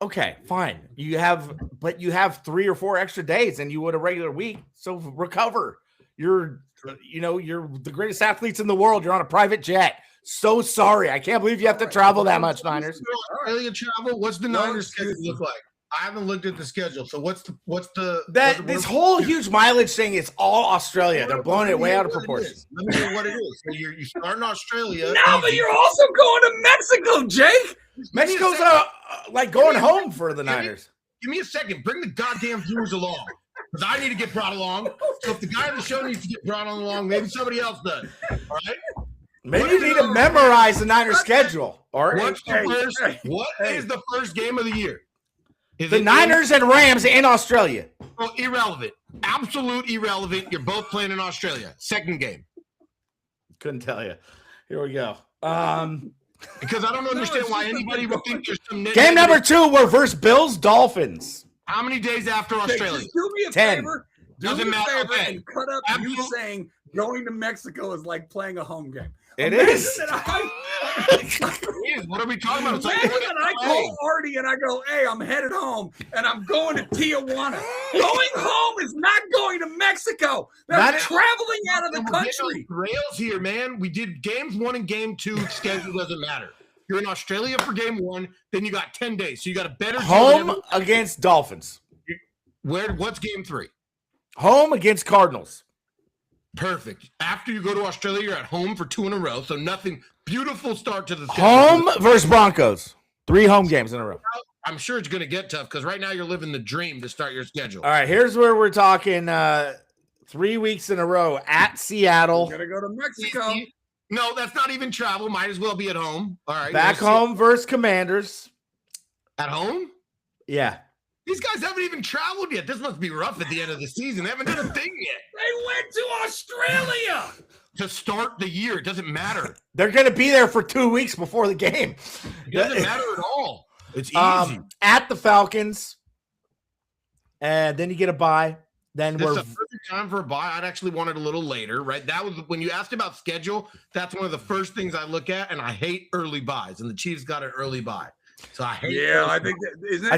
Okay, fine. You have 3 or 4 extra days than you would a regular week. So recover. You're the greatest athletes in the world. You're on a private jet. So sorry. I can't believe you have to travel that much, Niners. Australia travel. What's the Niners schedule look like? I haven't looked at the schedule. So this whole huge mileage thing is all Australia. They're blowing it way out of proportion. Let me know what it is. So you start in Australia. No, but you're also going to Mexico, Jake. Mexico's like going home for the Niners. Give me a second. Bring the goddamn viewers along. Because I need to get brought along. So if the guy on the show needs to get brought along, maybe somebody else does. All right? Maybe you need to memorize the Niners schedule. All right. What is the first game of the year? The Niners and Rams in Australia. Oh, irrelevant. Absolute irrelevant. You're both playing in Australia. Second game. Couldn't tell you. Here we go. Because I don't understand why anybody would think there's some game number 2, we're versus Bills Dolphins. How many days after Australia? Just do me a 10. favor. Doesn't matter. Okay. And cut up you saying going to Mexico is like playing a home game. It is. What are we talking about? It's like I call Artie and I go, hey, I'm headed home and I'm going to Tijuana. Going home is not going to Mexico. They're traveling out of the country. Rails here, man. We did games 1 and game 2. Schedule doesn't matter. You're in Australia for game 1, then you got 10 days. So you got a better home against Dolphins. What's game 3? Home against Cardinals. Perfect. After you go to Australia, you're at home for 2 in a row. So nothing. Beautiful start to the schedule. Home versus Broncos. 3 home games in a row. I'm sure it's going to get tough because right now you're living the dream to start your schedule. All right, here's where we're talking 3 weeks in a row at Seattle. We're going to go to Mexico. No, that's not even travel. Might as well be at home. All right. Back home versus Commanders. At home? Yeah. These guys haven't even traveled yet. This must be rough at the end of the season. They haven't done a thing yet. They went to Australia to start the year. It doesn't matter. They're going to be there for 2 weeks before the game. It doesn't matter at all. It's easy. At the Falcons. And then you get a bye. Then It's a perfect time for a bye. I'd actually want it a little later, right? That was when you asked about schedule. That's one of the first things I look at, and I hate early buys. And the Chiefs got an early bye. So I hate. Yeah, I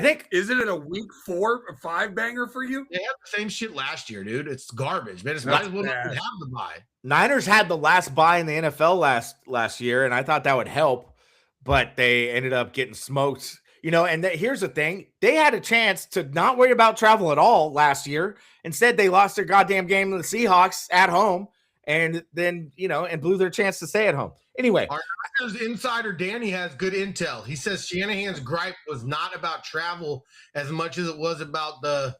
think isn't it a week 4 or 5 banger for you? They had the same shit last year, dude. It's garbage, man. It's might as well not have the bye. Niners had the last bye in the NFL last year, and I thought that would help, but they ended up getting smoked. And here's the thing: they had a chance to not worry about travel at all last year. Instead, they lost their goddamn game to the Seahawks at home, and then and blew their chance to stay at home. Anyway, our Niners insider Danny has good intel. He says Shanahan's gripe was not about travel as much as it was about the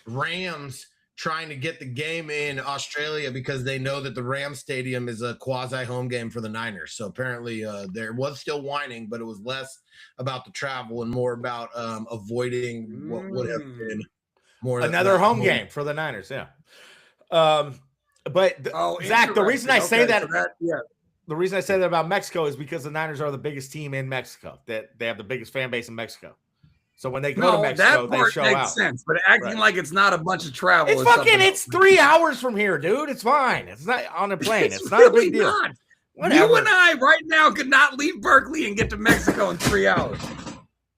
Rams trying to get the game in Australia because they know that the Rams stadium is a quasi home game for the Niners. So apparently there was still whining, but it was less about the travel and more about avoiding what would have been another home game for the Niners. Yeah. But Zach, the reason I say the reason I say that about Mexico is because the Niners are the biggest team in Mexico. That they have the biggest fan base in Mexico. So when they go to Mexico, that part they show makes out. sense, but acting like it's not a bunch of travel. It's 3 hours from here, dude. It's fine. It's not on a plane. It's not a big deal. You and I right now could not leave Berkeley and get to Mexico in 3 hours.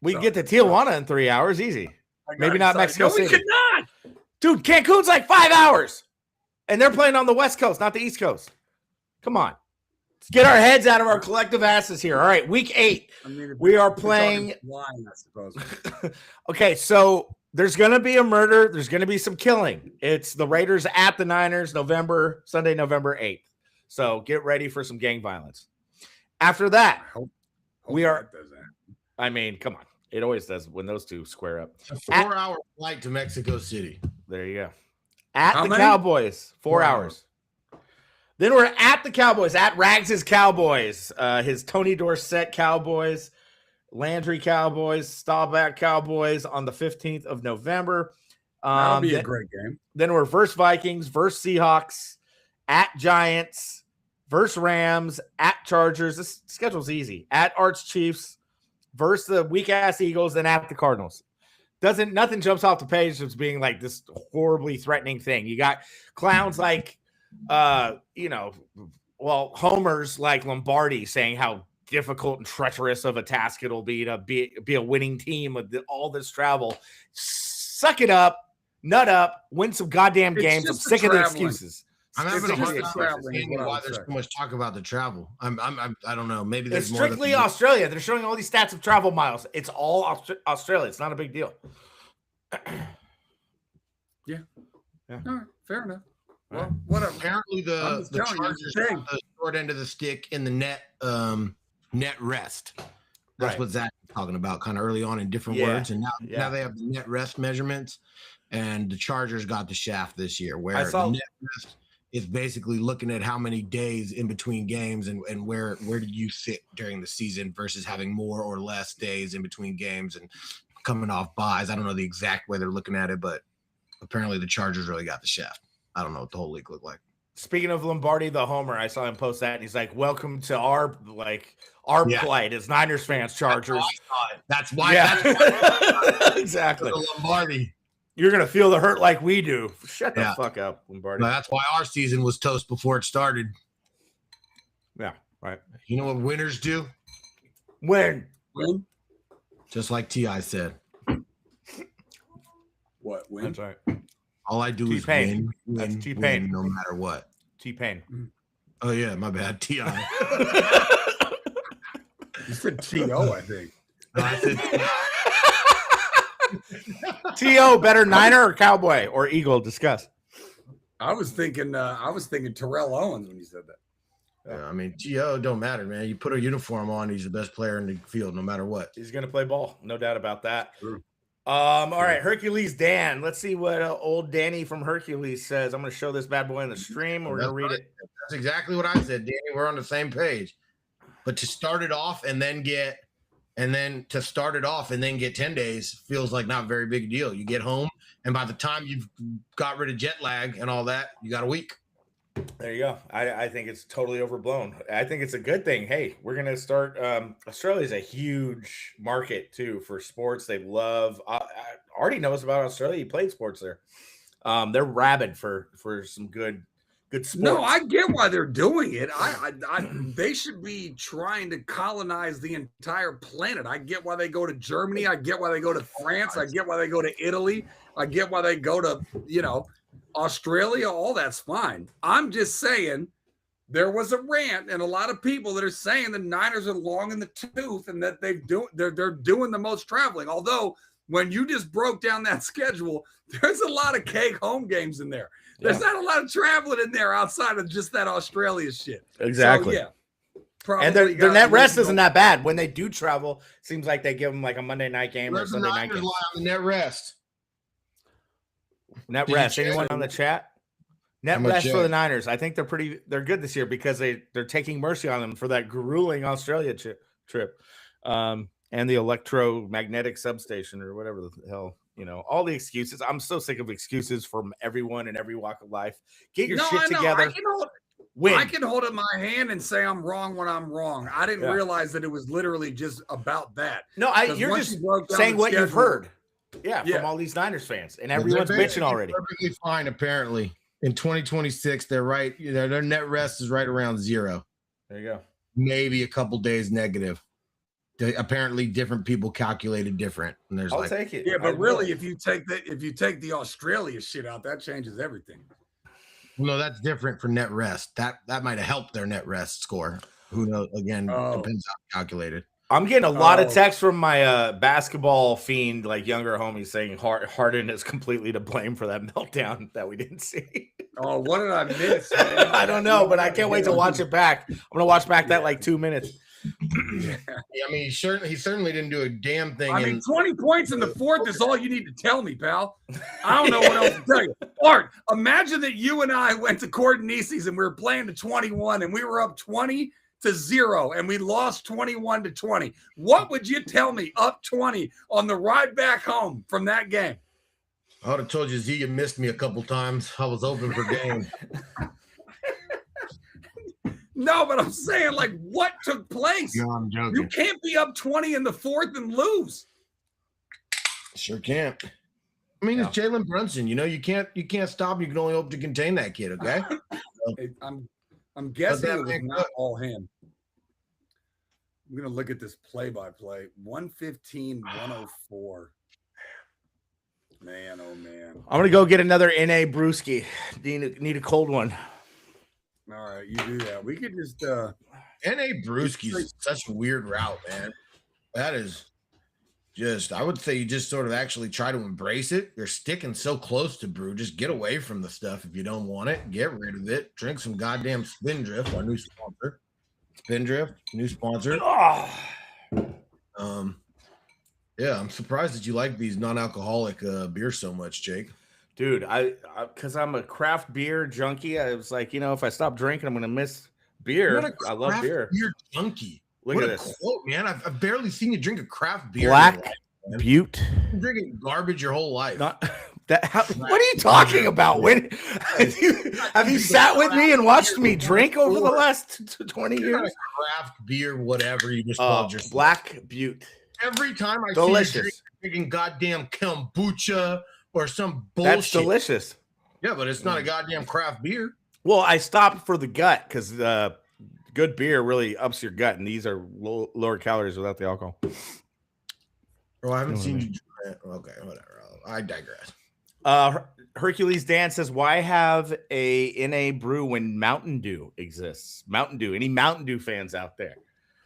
We can get to Tijuana in 3 hours, easy. Maybe not Mexico City. We could not. Dude, Cancun's like 5 hours. And they're playing on the West Coast, not the East Coast. Come on. Let's get our heads out of our collective asses here. All right, week 8. We are playing. Flying, I suppose. Okay, so there's going to be a murder. There's going to be some killing. It's the Raiders at the Niners, Sunday, November 8th. So get ready for some gang violence. After that, we are. I mean, come on. It always does when those two square up. A 4-hour flight to Mexico City. There you go. At the Cowboys, 4 hours. Then we're at the Cowboys, at Rags' Cowboys, his Tony Dorsett Cowboys, Landry Cowboys, Staubach Cowboys on the 15th of November. That'll be a great game. Then we're versus Vikings, versus Seahawks, at Giants, versus Rams, at Chargers. This schedule's easy. At Arch Chiefs, versus the weak-ass Eagles, then at the Cardinals. nothing jumps off the page as being like this horribly threatening thing. You got clowns like homers like Lombardi saying how difficult and treacherous of a task it'll be to be a winning team with all this travel. Suck it up, nut up, win some goddamn games. I'm sick of the excuses. I'm having a hard time understanding why there's so much talk about the travel. I don't know. Maybe there's it's strictly Australia. They're showing all these stats of travel miles. It's all Australia. It's not a big deal. Yeah. All right. Fair enough. Well, whatever. Apparently the Chargers got the short end of the stick in the net rest. That's what Zach was talking about kind of early on in different words. And now they have the net rest measurements, and the Chargers got the shaft this year where the net rest is basically looking at how many days in between games and where did you sit during the season versus having more or less days in between games and coming off buys. I don't know the exact way they're looking at it, but apparently the Chargers really got the shaft. I don't know what the whole league looked like. Speaking of Lombardi, the homer, I saw him post that, and he's like, "Welcome to our plight as Niners fans, Chargers." That's why. Exactly. Lombardi. You're going to feel the hurt like we do. Shut the fuck up, Lombardi. No, that's why our season was toast before it started. Yeah, right. You know what winners do? Win. Just like T.I. said. What? Win? That's right. All I do T-Pain. is That's T-Pain. win no matter what. T-Pain. Oh, yeah, my bad. T.I. You said T.O., I think. No, I said T.O. better Niner or Cowboy or Eagle? Discuss. I was thinking Terrell Owens when you said that. Yeah, I mean, T.O. don't matter, man. You put a uniform on, he's the best player in the field, no matter what. He's going to play ball. No doubt about that. True. All right, Hercules Dan. Let's see what old Danny from Hercules says. I'm going to show this bad boy in the stream. We're going to read it. That's exactly what I said, Danny. We're on the same page. But to start it off and then get 10 days feels like not a very big deal. You get home, and by the time you've got rid of jet lag and all that, you got a week. There you go. I think it's totally overblown. I think it's a good thing. Hey, we're going to start. Australia is a huge market, too, for sports. They love. Artie knows about Australia. He played sports there. They're rabid for some good sports. No, I get why they're doing it. They should be trying to colonize the entire planet. I get why they go to Germany. I get why they go to France. I get why they go to Italy. I get why they go to, Australia. All that's fine. I'm just saying there was a rant and a lot of people that are saying the Niners are long in the tooth and that they're doing the most traveling. Although when you just broke down that schedule, there's a lot of cake home games in there. There's not a lot of traveling in there outside of just that Australia shit. Exactly. So, yeah. And their net rest isn't that bad. When they do travel, seems like they give them like a Monday night game or Sunday night game. On the net rest. Net rest. Anyone on the chat? Net rest for the Niners. I think they're good this year because they're taking mercy on them for that grueling Australia trip. And the electromagnetic substation or whatever the hell. All the excuses. I'm so sick of excuses from everyone in every walk of life. Get your shit together. I can hold up my hand and say I'm wrong when I'm wrong. I didn't realize that it was literally just about that. No, you're just saying what you've heard. Yeah, from all these Niners fans. And everyone's bitching already. Perfectly fine, apparently. In 2026, they're right. Their net rest is right around 0. There you go. Maybe a couple days negative. Apparently different people calculated different, and I'll take it. Yeah, but really, if you take the Australia shit out, that changes everything. No, that's different for net rest. That might have helped their net rest score. Who knows? Again, depends how calculated. I'm getting a lot of texts from my basketball fiend, like younger homies, saying Harden is completely to blame for that meltdown that we didn't see. Oh, what did I miss? Man? I don't know, but I can't wait to watch it back. I'm gonna watch back that like 2 minutes. Yeah, I mean, he certainly didn't do a damn thing. I mean, 20 points in the fourth is all you need to tell me, pal. I don't know what else to tell you. Art, imagine that you and I went to Cordonices and we were playing to 21 and we were up 20-0 and we lost 21-20. What would you tell me up 20 on the ride back home from that game? I would have told you Zia missed me a couple times. I was open for game. No, but I'm saying, like, what took place? No, I'm joking. You can't be up 20 in the fourth and lose. Sure can't. I mean, it's Jalen Brunson. You know, you can't stop. You can only hope to contain that kid. Okay. I'm guessing it was not all him. I'm gonna look at this play-by-play. 115, 104. Man, oh man. I'm gonna go get another NA brewski. Need a cold one. All right, you do that. We could just NA brewski's is such a weird route, man. That is just, I would say you just sort of actually try to embrace it. You're sticking so close to brew. Just get away from the stuff if you don't want it. Get rid of it. Drink some goddamn Spindrift, our new sponsor. Spindrift, new sponsor. Yeah, I'm surprised that you like these non-alcoholic beers so much, Jake. Dude, I because I'm a craft beer junkie. I was like, if I stop drinking, I'm gonna miss beer. I love beer. Beer junkie. Look what at a this quote, man! I've barely seen you drink a craft beer. Black Butte. You've been drinking garbage your whole life. What are you talking about? When have you sat with me and watched me drink over the last 20 years? Craft beer, whatever you just called yourself. Black Butte. Every time I delicious. See you drinking goddamn kombucha or some bullshit. That's delicious. Yeah, but it's not a goddamn craft beer. Well, I stopped for the gut because good beer really ups your gut, and these are lower calories without the alcohol. Oh, I haven't seen you do that. Okay, whatever. I digress. Hercules Dan says, why have a NA brew when Mountain Dew exists? Mountain Dew. Any Mountain Dew fans out there?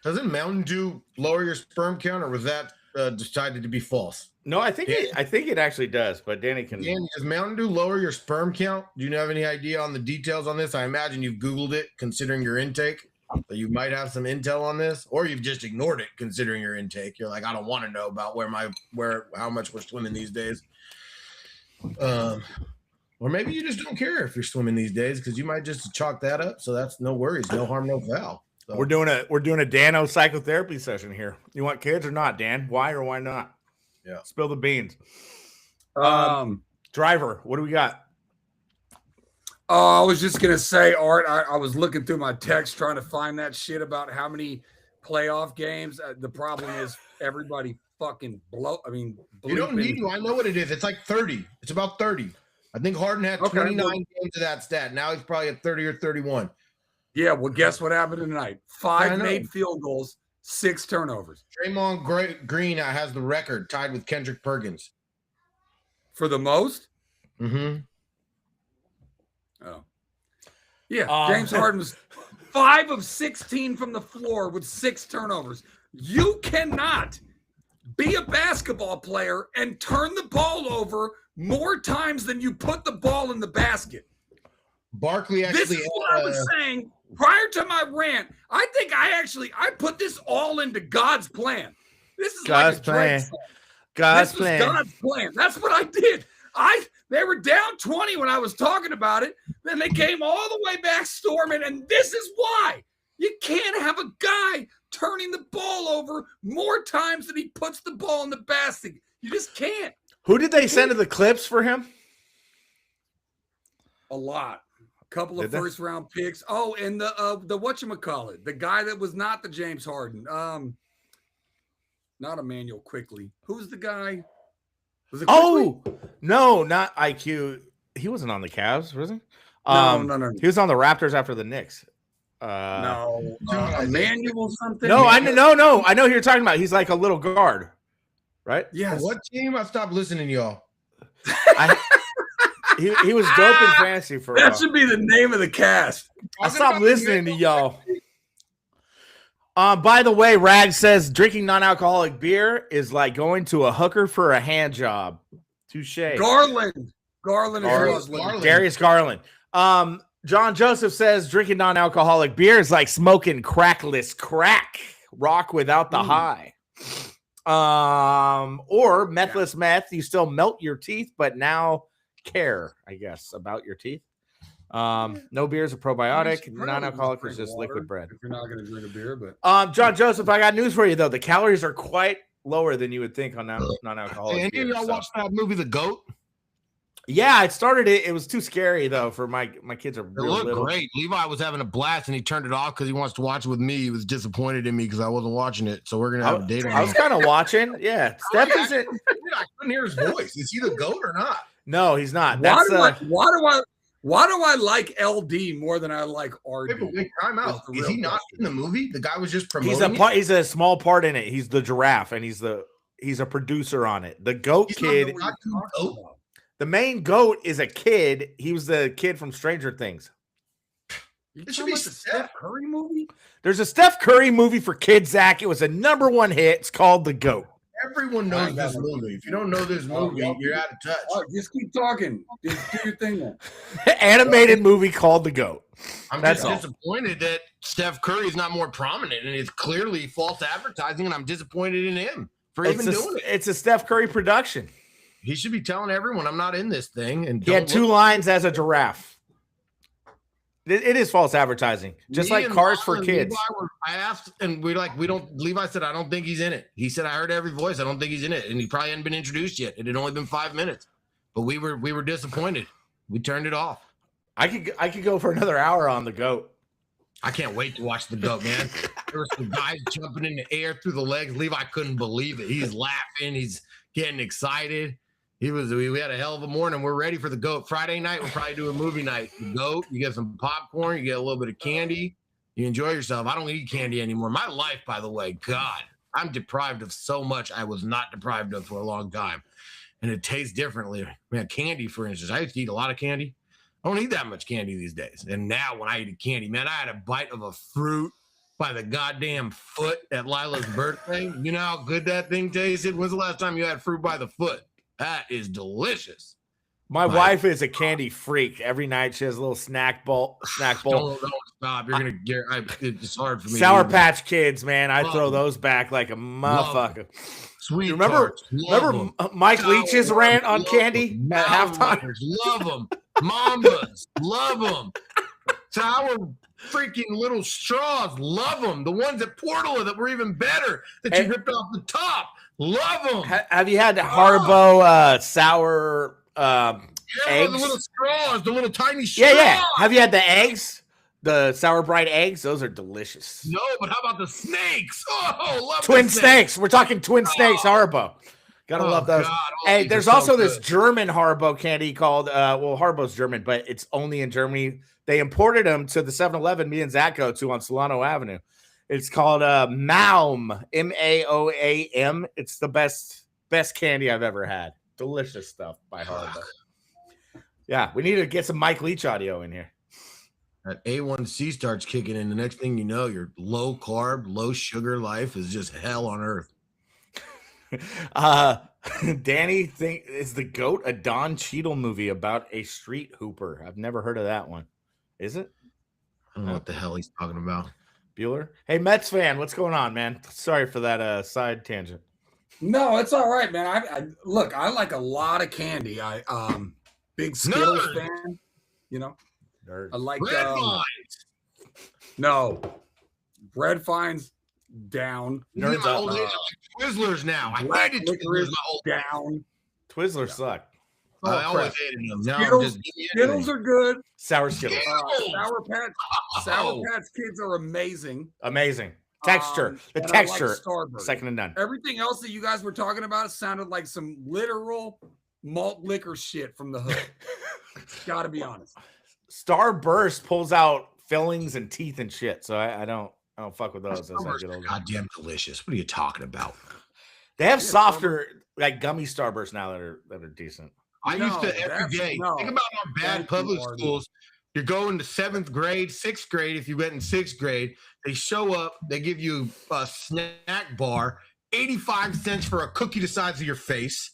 Doesn't Mountain Dew lower your sperm count, or was that decided to be false? No, I think it actually does, but Danny can. Danny, does Mountain Dew lower your sperm count? Do you have any idea on the details on this? I imagine you've Googled it, considering your intake. So you might have some intel on this, or you've just ignored it, considering your intake. You're like, I don't want to know about how much we're swimming these days. Or maybe you just don't care if you're swimming these days, because you might just chalk that up. So that's no worries, no harm, no foul. So. We're doing a Dano psychotherapy session here. You want kids or not, Dan? Why or why not? Yeah. Spill the beans. Driver, what do we got? I was just gonna say, Art. I was looking through my text trying to find that shit about how many playoff games. The problem is everybody fucking you don't need to. I know what it is. It's like 30. It's about 30. I think Harden had 29 games of that stat. Now he's probably at 30 or 31. Yeah, well, guess what happened tonight? 5 made field goals, 6 turnovers. Draymond Green has the record, tied with Kendrick Perkins. For the most? Mm-hmm. Oh. Yeah, James Harden was 5 of 16 from the floor with 6 turnovers. You cannot be a basketball player and turn the ball over more times than you put the ball in the basket. Barkley actually. This is what I was saying prior to my rant. I think I put this all into God's plan. This is God's like a plan. Drake song. God's this was God's plan. That's what I did. They were down 20 when I was talking about it. Then they came all the way back storming, and this is why. You can't have a guy turning the ball over more times than he puts the ball in the basket. You just can't. Who did they send to the Clips for him? A lot. A couple of first-round picks. Oh, and the whatchamacallit, the guy that was not the James Harden. Not Emmanuel Quickly. Who's the guy? Was it Quickly? Oh, no, not IQ. He wasn't on the Cavs, was he? No. He was on the Raptors after the Knicks. Emmanuel something. No, I know who you're talking about. He's like a little guard, right? Yes. What team? I stopped listening to y'all. He was dope in fantasy for a while. That should be the name of the cast. I stopped listening to y'all. By the way, Rag says drinking non-alcoholic beer is like going to a hooker for a hand job. Touche. Garland is Darius Garland. John Joseph says drinking non-alcoholic beer is like smoking crackless crack. Rock without the high. Or methless meth. You still melt your teeth, but now care, I guess, about your teeth. No beer is a probiotic. Non-alcoholic is just liquid bread. If you're not going to drink a beer, but John Joseph, I got news for you though. The calories are quite lower than you would think on non-alcoholic. Hey, any of y'all watched that movie, The Goat? Yeah, I started it. It was too scary though for my kids are really little. Little. Great. Levi was having a blast and he turned it off because he wants to watch it with me. He was disappointed in me because I wasn't watching it. So we're gonna have a date. I was kind of watching. Yeah, Steph isn't. I couldn't hear his voice. Is he the GOAT or not? No, he's not. Why That's do I like LD more than I like RD? Wait, time out. That's the Is he real not in the movie? The guy was just promoting. he's a small part in it. He's the giraffe, and he's a producer on it. The goat He's kid, not the GOAT. the main goat is a kid. He was the kid from Stranger Things. You It should talking be about the Steph. Steph Curry movie? There's a Steph Curry movie for kids, Zach. It was a #1 hit. It's called The Goat. Everyone I knows ain't got this no movie. If you don't know this movie, you're out of touch. Oh, just keep talking. Just do your thing then. Animated movie called The Goat. I'm That's just all. disappointed that Steph Curry is not more prominent, and it's clearly false advertising, and I'm disappointed in him for even doing it. It's a Steph Curry production. He should be telling everyone I'm not in this thing. And He had don't 2 look- lines as a giraffe. It is false advertising, just Me like and Cars Lyle for and Kids. Levi I asked, and we don't. Levi said, I don't think he's in it. He said, I heard every voice. I don't think he's in it, and he probably hadn't been introduced yet. It had only been 5 minutes, but we were disappointed. We turned it off. I could go for another hour on The Goat. I can't wait to watch the GOAT, man. There were some guys jumping in the air through the legs. Levi couldn't believe it. He's laughing. He's getting excited. We had a hell of a morning. We're ready for the GOAT. Friday night, we'll probably do a movie night. The GOAT, you get some popcorn, you get a little bit of candy, you enjoy yourself. I don't eat candy anymore. My life, by the way, God, I'm deprived of so much I was not deprived of for a long time. And it tastes differently. Man, candy, for instance, I used to eat a lot of candy. I don't eat that much candy these days. And now when I eat candy, man, I had a bite of a fruit by the goddamn foot at Lila's birthday. You know how good that thing tasted? When's the last time you had fruit by the foot? That is delicious. My wife is a candy freak. Every night she has a little snack bowl. Don't stop. You're gonna get. It's hard for me. Sour to Patch Kids, man. I Love throw them. those back like a motherfucker. Sweet. You remember Mike Leach's rant on candy at halftime? Love them. Mambas. Love them. Sour freaking little straws. Love them. The ones at Portola that were even better that you ripped off the top. Love them. Have you had the Haribo sour Yeah, eggs? the little straws, the little tiny straws. Yeah. Have you had the eggs? The Sour Bright eggs? Those are delicious. No, but how about the snakes? Oh, love Twin the snakes. We're talking twin snakes Haribo. Gotta love those. God, all Hey, these there's are so also this good. German Haribo candy called, Haribo's German, but it's only in Germany. They imported them to the 7-Eleven me and Zach go to on Solano Avenue. It's called Maum, Maoam. It's the best candy I've ever had. Delicious stuff by Haribo. Yeah, we need to get some Mike Leach audio in here. That A1C starts kicking in. The next thing you know, your low carb, low sugar life is just hell on earth. Danny is The Goat a Don Cheadle movie about a street hooper? I've never heard of that one. Is it? I don't know what the hell he's talking about. Bueller? Hey, Mets fan, what's going on, man? Sorry for that side tangent. No, it's all right, man. Look, I like a lot of candy. I big Skittles Nerd. fan. You know, Nerd. I like Red Vines. no bread finds down, Even in Nerds my up. old age, I like Twizzlers now. I Black hated licorice Twizzlers my old down. Twizzlers suck. Oh, I always crap. hated them. Now I'm Skittles, just Skittles are good. Sour Skittles. Skittles. Sour Patch Kids are amazing. Amazing. Texture. The and I like texture. Starburst. Second to none. Everything else that you guys were talking about sounded like some literal malt liquor shit from the hood. Gotta be honest. Starburst pulls out fillings and teeth and shit. So I don't fuck with those as I Starburst get are older. goddamn delicious. What are you talking about? They have Yeah, softer, like gummy Starburst now that are decent. I used to No, every that's- day. no. Think about our bad Thank you, public Marty. schools. You're going to 7th grade, 6th grade. If you went in 6th grade, they show up, they give you a snack bar, 85 cents for a cookie the size of your face,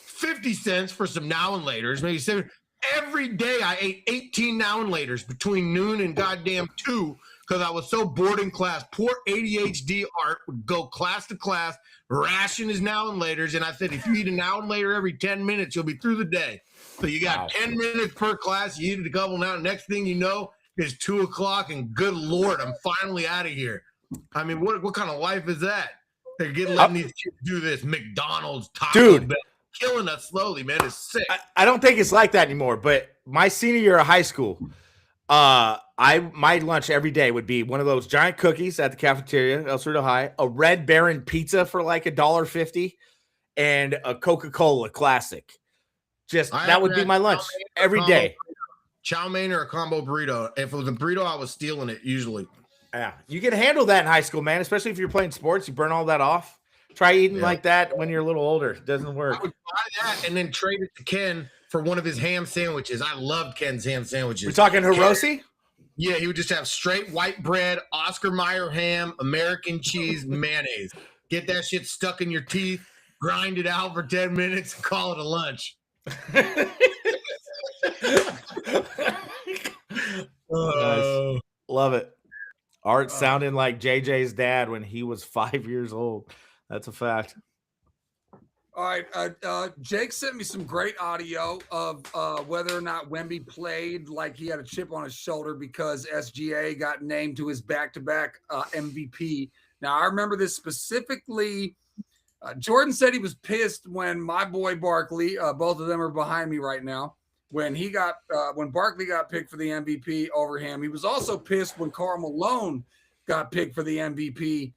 50 cents for some now and laters, maybe 7. Every day I ate 18 now and laters between noon and goddamn 2 because I was so bored in class. Poor ADHD Art would go class to class, ration his now and laters. And I said, if you eat a now and later every 10 minutes, you'll be through the day. So you got Wow. 10 minutes per class. You eat a couple now. Next thing you know, it's 2 o'clock, and good Lord, I'm finally out of here. I mean, what kind of life is that? They're letting these kids do this. McDonald's, Taco Dude. Bell, killing us slowly, man. It's sick. I don't think it's like that anymore. But my senior year of high school, my lunch every day would be one of those giant cookies at the cafeteria, El Cerrito High, a Red Baron pizza for like $1.50, and a Coca-Cola classic. Just I that would haven't be had my chow lunch mein or every combo day. Chow mein or a combo burrito. If it was a burrito, I was stealing it usually. Yeah, you can handle that in high school, man. Especially if you're playing sports, you burn all that off. Try eating Yeah. like that when you're a little older. It doesn't I work. would buy that and then trade it to Ken for one of his ham sandwiches. I loved Ken's ham sandwiches. We're talking Hiroshi. Yeah, he would just have straight white bread, Oscar Mayer ham, American cheese, mayonnaise. Get that shit stuck in your teeth, grind it out for 10 minutes, and call it a lunch. Nice. Love it. Art sounding like JJ's dad when he was 5 years old. That's a fact. All right, Jake sent me some great audio of whether or not Wemby played like he had a chip on his shoulder because SGA got named to his back-to-back MVP. Now, I remember this specifically. Jordan said he was pissed when my boy Barkley, both of them are behind me right now, when Barkley got picked for the MVP over him. He was also pissed when Karl Malone got picked for the MVP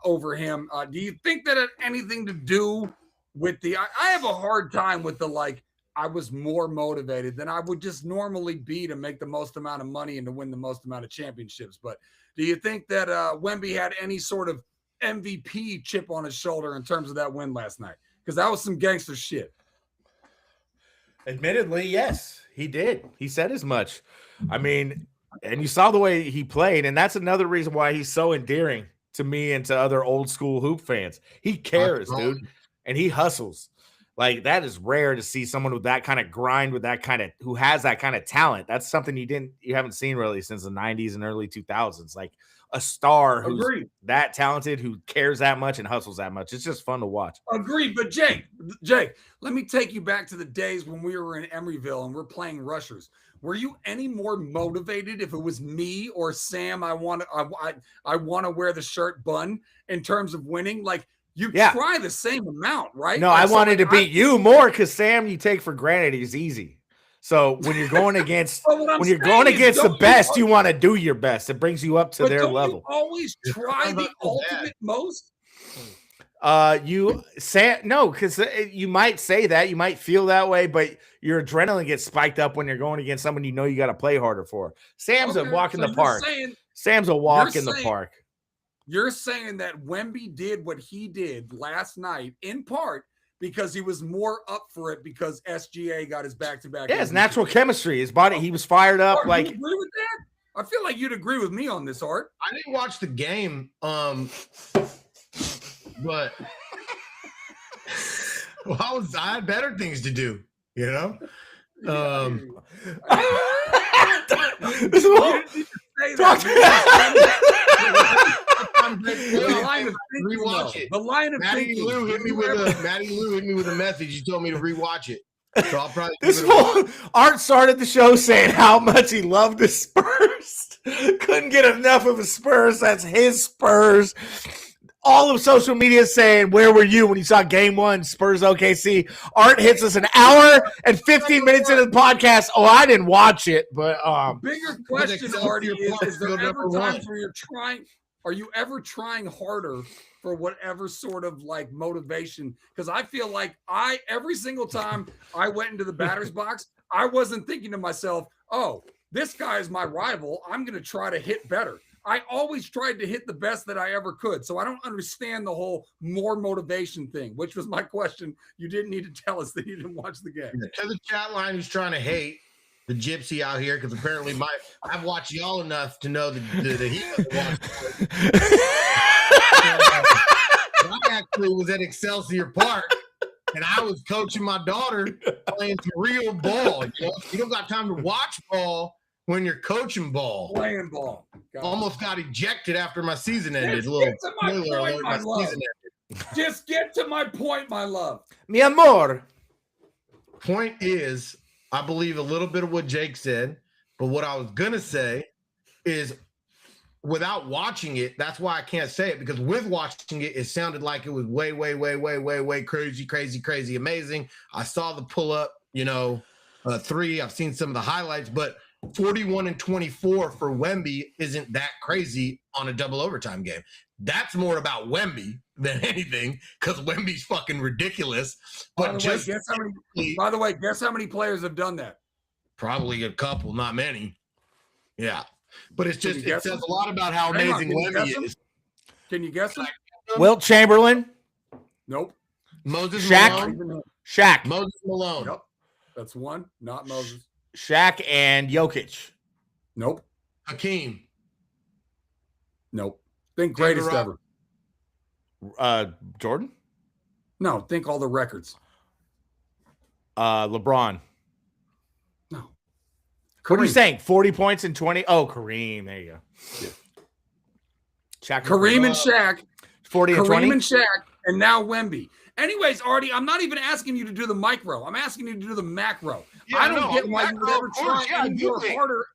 over him. Do you think that had anything to do with I have a hard time with I was more motivated than I would just normally be to make the most amount of money and to win the most amount of championships. But do you think that Wemby had any sort of MVP chip on his shoulder in terms of that win last night? Because that was some gangster shit. Admittedly, yes, he did. He said as much. I mean, and you saw the way he played, and that's another reason why he's so endearing to me and to other old school hoop fans. He cares, dude, and he hustles. Like, that is rare to see someone with that kind of grind, who has that kind of talent. That's something you haven't seen really since the 90s and early 2000s. Like a star who's that talented, who cares that much and hustles that much. It's just fun to watch. Agreed. But Jake, let me take you back to the days when we were in Emeryville and we're playing rushers. Were you any more motivated if it was me or Sam? I want to wear the shirt bun in terms of winning. Like, you try the same amount, right? No, like, I wanted to beat you more because Sam, you take for granted he's easy. So when you're going against the best, you want to do your best. It brings you up to their level. You always try the ultimate most. Because you might say that, you might feel that way, but your adrenaline gets spiked up when you're going against someone you know you got to play harder for. Sam's a walk in the park. Sam's a walk in the park. You're saying that Wemby did what he did last night in part because he was more up for it because SGA got his back-to-back. Yeah, it's natural chemistry. His body, he was fired up. Art, like, you agree with that? I feel like you'd agree with me on this, Art. I didn't watch the game, but I had better things to do, you know. This is what rewatch it. The line of Matty thinking. Lou hit me with a message. He told me to rewatch it. So I'll probably Art started the show saying how much he loved the Spurs. Couldn't get enough of the Spurs. That's his Spurs. All of social media saying, where were you when you saw game one, Spurs OKC? Art hits us an hour and 15 minutes into the podcast. Oh, I didn't watch it, but bigger question, Artie, is there ever times where are you ever trying harder for whatever sort of like motivation? Because I feel like every single time I went into the batter's box, I wasn't thinking to myself, oh, this guy is my rival. I'm going to try to hit better. I always tried to hit the best that I ever could. So I don't understand the whole more motivation thing, which was my question. You didn't need to tell us that you didn't watch the game. To the chat line who's trying to hate the gypsy out here, because apparently I've watched y'all enough to know that he doesn't watch. I actually was at Excelsior Park, and I was coaching my daughter playing some real ball. You don't got time to watch ball when you're coaching ball. Playing ball. Almost got ejected after my season ended. Just get to my point, my love. Mi amor. Point is, I believe a little bit of what Jake said, but what I was going to say is without watching it, that's why I can't say it, because with watching it, it sounded like it was way, way, way, way, way, way crazy, amazing. I saw the pull up, three. I've seen some of the highlights, but 41 and 24 for Wemby isn't that crazy on a double overtime game. That's more about Wemby than anything because Wemby's fucking ridiculous. But by the way, guess how many players have done that? Probably a couple, not many. Yeah. But it's just, it says them? a lot about how amazing Wemby is. Can you guess them? Wilt Chamberlain. Nope. Moses Shaq. Malone. Shaq. Moses Malone. Yep. That's one. Not Moses. Shaq and Jokic. Nope. Hakeem. Nope. Think greatest ever. Jordan. No, think all the records. LeBron. No. What are you saying? 40 points in 20? Oh, Kareem. There you go. Yeah. Shaq. Kareem and Shaq. 40 and 20. Kareem and Shaq, and now Wemby. Anyways, Artie, I'm not even asking you to do the micro. I'm asking you to do the macro. Yeah, I don't get why you would ever try and do harder.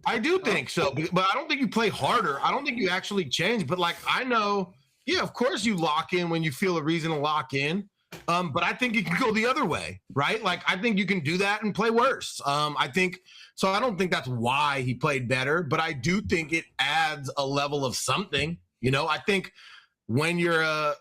I do think so, but I don't think you play harder. I don't think you actually change. But like I know, yeah, of course you lock in when you feel a reason to lock in. But I think you can go the other way, right? Like I think you can do that and play worse. I think so. I don't think that's why he played better, but I do think it adds a level of something. You know, I think when you're a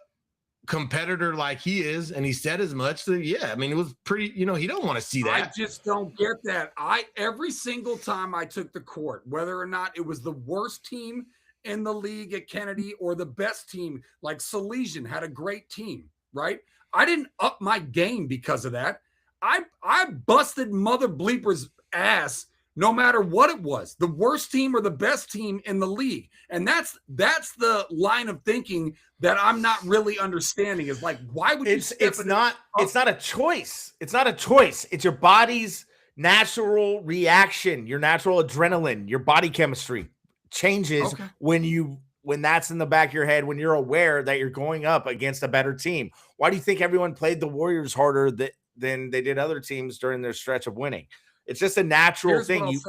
competitor like he is, and he said as much, so yeah, I mean, it was pretty, you know, he don't want to see that. I just don't get that. Every single time I took the court, whether or not it was the worst team in the league at Kennedy or the best team, like Salesian had a great team, right? I didn't up my game because of that. I busted mother bleeper's ass no matter what it was, the worst team or the best team in the league. And that's the line of thinking that I'm not really understanding is like, why would you it's not a choice. It's not a choice. It's your body's natural reaction, your natural adrenaline, your body chemistry changes when that's in the back of your head, when you're aware that you're going up against a better team. Why do you think everyone played the Warriors harder than they did other teams during their stretch of winning? It's just a natural thing.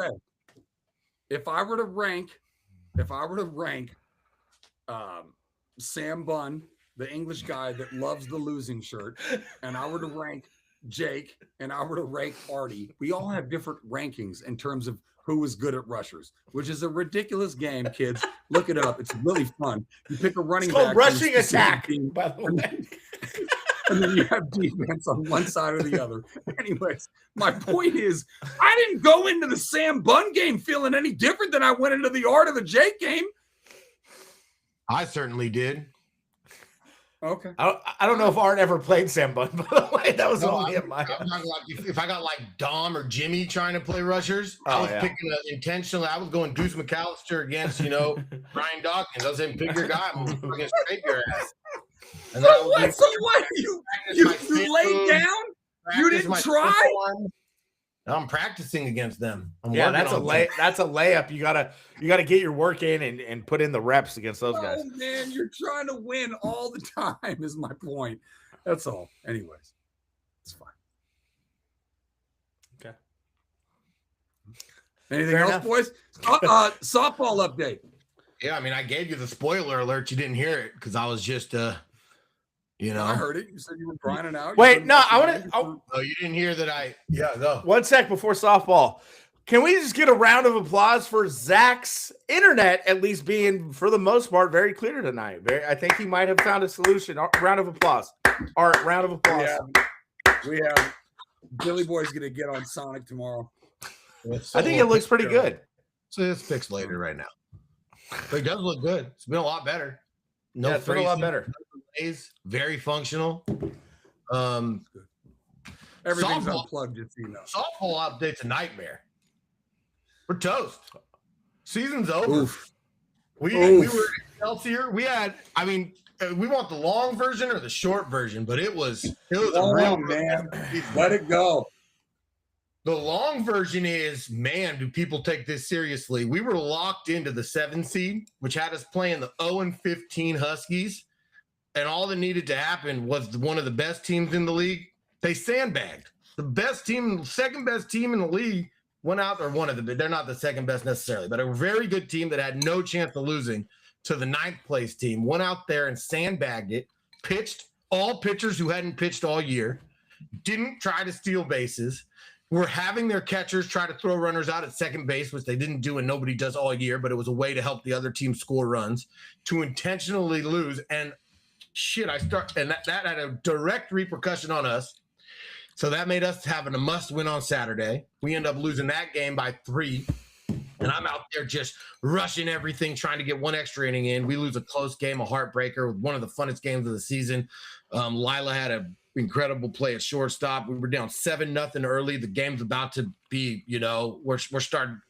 If I were to rank Sam Bunn, the English guy that loves the losing shirt, and I were to rank Jake, and I were to rank Artie, we all have different rankings in terms of who is good at rushers, which is a ridiculous game, kids. Look it up. It's really fun. You pick a running back. Rushing attack, by the way. And then you have defense on one side or the other. Anyways, my point is, I didn't go into the Sam Bunn game feeling any different than I went into the Art of the Jake game. I certainly did. Okay. I don't know if Art ever played Sam Bunn, by the way. That was only in my. I'm talking like if I got like Dom or Jimmy trying to play rushers, I was picking intentionally. I was going Deuce McAllister against, Brian Dawkins. I was saying, pick your guy. I'm going to scrape your ass. And so what? You laid down? You didn't try? I'm practicing against them. That's a layup. You gotta get your work in and put in the reps against those guys. Oh man, you're trying to win all the time, is my point. That's all. Anyways, it's fine. Okay. Anything else, boys? Softball update. Yeah, I mean, I gave you the spoiler alert. You didn't hear it because I was just I heard it. You said you were grinding out. Wait, no, I want to. Oh, you didn't hear that? Go. 1 sec before softball. Can we just get a round of applause for Zach's internet at least being, for the most part, very clear tonight? I think he might have found a solution. Round of applause. Art, round of applause. We have Billy Boy's gonna get on Sonic tomorrow. I think it looks pretty good. So it's fixed later right now. But it does look good. It's been a lot better. It's been a lot better. Very functional. Everything's unplugged, just Softball update's a nightmare. We're toast. Season's over. Oof. We were in Excelsior. We want the long version or the short version, but it was a real man. Let it go. The long version is, man, do people take this seriously? We were locked into the 7 seed, which had us playing the 0-15 Huskies, and all that needed to happen was one of the best teams in the league. They sandbagged. The best team, second best team in the league went out, or they're not the second best necessarily, but a very good team that had no chance of losing to the 9th place team, went out there and sandbagged it, pitched all pitchers who hadn't pitched all year, didn't try to steal bases, were having their catchers try to throw runners out at second base, which they didn't do and nobody does all year, but it was a way to help the other team score runs, to intentionally lose. And that had a direct repercussion on us. So that made us having a must win on Saturday. We end up losing that game by 3. And I'm out there just rushing everything, trying to get one extra inning in. We lose a close game, a heartbreaker, with one of the funnest games of the season. Lila had an incredible play at shortstop. We were down 7-0 early. The game's about to be, we're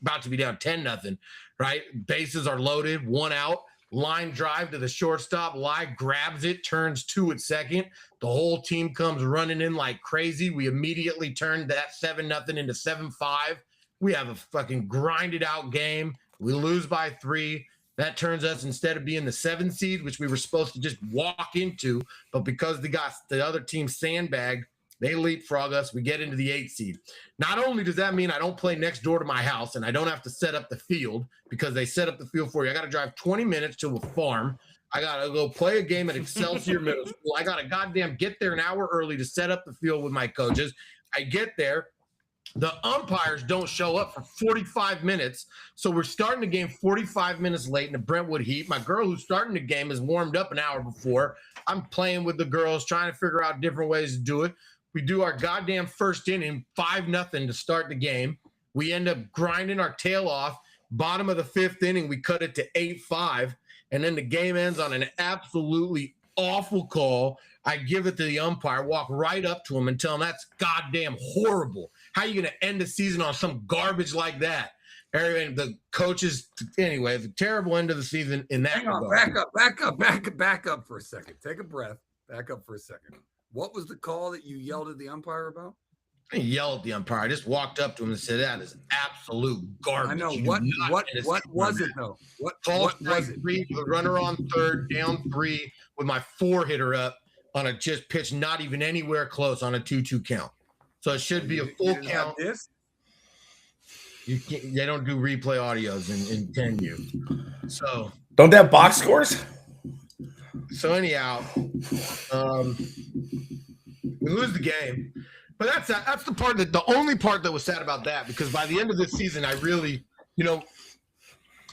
about to be down 10-0, right? Bases are loaded, 1 out. Line drive to the shortstop. Lai grabs it, turns 2 at second. The whole team comes running in like crazy. We immediately turned that 7-0 into 7-5. We have a fucking grinded out game. We lose by 3. That turns us, instead of being the 7 seed, which we were supposed to just walk into, but because they got the other team sandbagged, they leapfrog us. We get into the 8 seed. Not only does that mean I don't play next door to my house and I don't have to set up the field because they set up the field for you. I got to drive 20 minutes to a farm. I got to go play a game at Excelsior Middle School. I got to goddamn get there an hour early to set up the field with my coaches. I get there. The umpires don't show up for 45 minutes. So we're starting the game 45 minutes late in the Brentwood heat. My girl who's starting the game is warmed up an hour before. I'm playing with the girls, trying to figure out different ways to do it. We do our goddamn first inning, 5-0 to start the game. We end up grinding our tail off. Bottom of the 5th inning, we cut it to 8-5. And then the game ends on an absolutely awful call. I give it to the umpire, walk right up to him and tell him that's goddamn horrible. How are you going to end the season on some garbage like that? And the coaches, anyway, it's a terrible end of the season in that Hang on, regard. back up for a second. Take a breath. Back up for a second. What was the call that you yelled at the umpire about? I didn't yell at the umpire. I just walked up to him and said, that is absolute garbage. I know. You What was it, that. though? What Was was it? 3 with a runner on third, down 3 with my 4-hitter up on a just pitch, not even anywhere close on a 2-2 count. So it should be a full count. This? They don't do replay audios in 10U. So Don't they have box scores? So anyhow, we lose the game, but that's the part the only part that was sad about that, because by the end of this season, I really,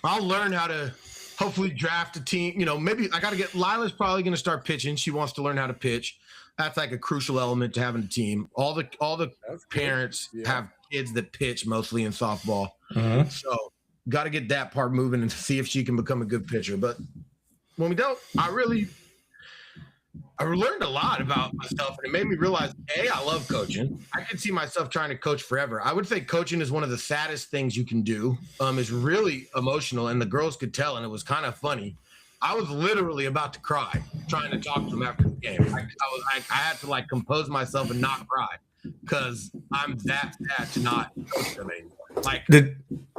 I'll learn how to hopefully draft a team. Maybe I got to get Lila's probably going to start pitching. She wants to learn how to pitch. That's like a crucial element to having a team. All the parents have kids that pitch mostly in softball. Mm-hmm. So got to get that part moving and see if she can become a good pitcher. But when we don't, I learned a lot about myself, and it made me realize, I love coaching. I could see myself trying to coach forever. I would say coaching is one of the saddest things you can do. It's really emotional, and the girls could tell, and it was kind of funny. I was literally about to cry trying to talk to them after the game. I had to compose myself and not cry because I'm that sad to not coach them anymore.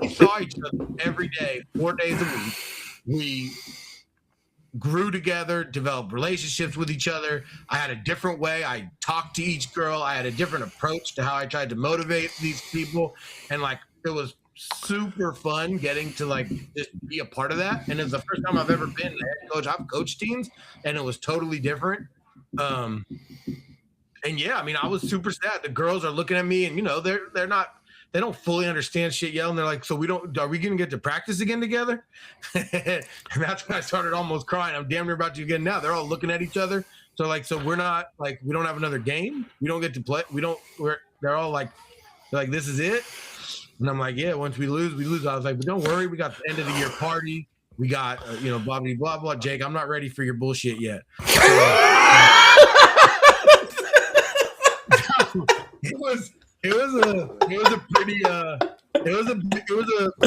We saw each other every day, 4 days a week. We grew together, developed relationships with each other. I had a different way I talked to each girl. I had a different approach to how I tried to motivate these people. And it was super fun getting to just be a part of that. And it was the first time I've ever been a head coach. I've coached teams and it was totally different. And I was super sad. The girls are looking at me and they don't fully understand shit yet. And they're like, are we going to get to practice again together? And that's when I started almost crying. I'm damn near about to again now. They're all looking at each other. So we're not we don't have another game. We don't get to play. They're all they're like, this is it. And I'm like, yeah, once we lose, we lose. I was like, but don't worry. We got the end of the year party. We got, blah, blah, blah, blah. Jake, I'm not ready for your bullshit yet. It was a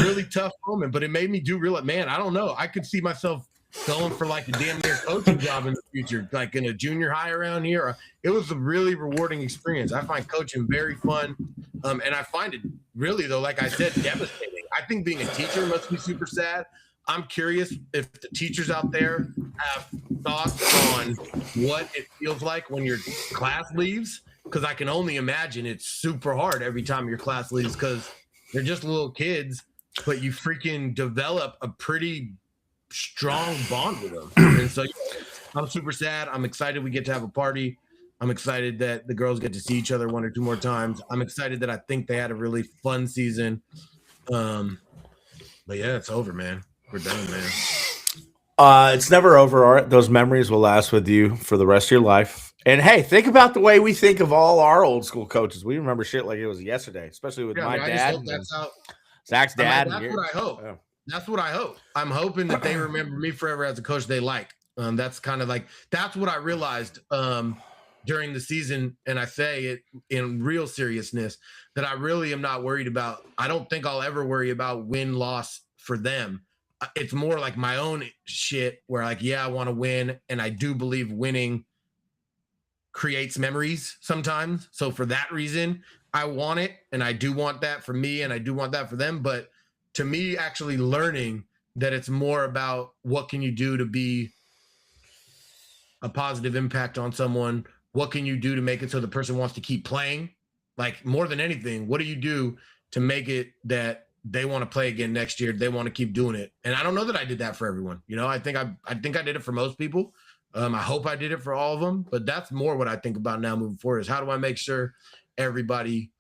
really tough moment, but it made me do real. Man, I don't know. I could see myself going for a damn near coaching job in the future, in a junior high around here. It was a really rewarding experience. I find coaching very fun, and I find it really, though, like I said, devastating. I think being a teacher must be super sad. I'm curious if the teachers out there have thoughts on what it feels like when your class leaves. Because I can only imagine it's super hard every time your class leaves because they're just little kids, but you freaking develop a pretty strong bond with them. And so I'm super sad. I'm excited we get to have a party. I'm excited that the girls get to see each other 1 or 2 more times. I'm excited that I think they had a really fun season. But yeah, it's over, man. We're done, man. It's never over, Art. Those memories will last with you for the rest of your life. And hey, think about the way we think of all our old school coaches. We remember shit like it was yesterday, especially with my dad. Zach's dad. That's what I hope. Yeah. That's what I hope. I'm hoping that they remember me forever as a coach they like. That's kind of like, that's what I realized during the season. And I say it in real seriousness that I really am not worried about. I don't think I'll ever worry about win-loss for them. It's more like my own shit where like, yeah, I want to win. And I do believe winning creates memories sometimes. So for that reason, I want it. And I do want that for me. And I do want that for them. But to me, actually learning that it's more about what can you do to be a positive impact on someone? What can you do to make it so the person wants to keep playing? Like more than anything, what do you do to make it that they want to play again next year? They want to keep doing it. And I don't know that I did that for everyone. You know, I think I did it for most people. I hope I did it for all of them, but that's more what I think about now moving forward is how do I make sure everybody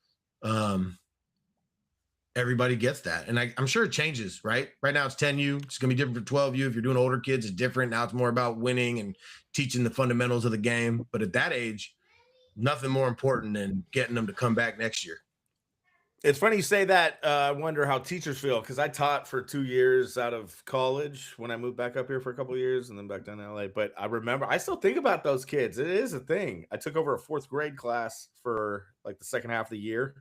gets that. And I'm sure it changes, right? Right now it's 10U. It's going to be different for 12U. If you're doing older kids, it's different. Now it's more about winning and teaching the fundamentals of the game. But at that age, nothing more important than getting them to come back next year. It's funny you say that. I wonder how teachers feel because I taught for 2 years out of college when I moved back up here for a couple of years and then back down to LA. But I remember, I still think about those kids. It is a thing. I took over a 4th grade class for like the second half of the year.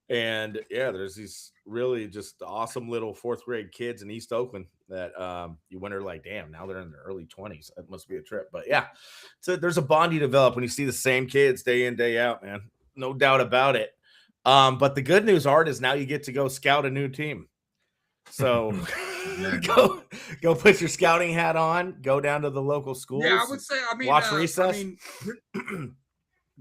And yeah, there's these really just awesome little 4th grade kids in East Oakland that you wonder like, damn, now they're in their early 20s. That must be a trip. But yeah, so there's a bond you develop when you see the same kids day in, day out, man. No doubt about it. But the good news, Art, is now you get to go scout a new team. So go put your scouting hat on, go down to the local schools. Yeah, I would say, watch recess.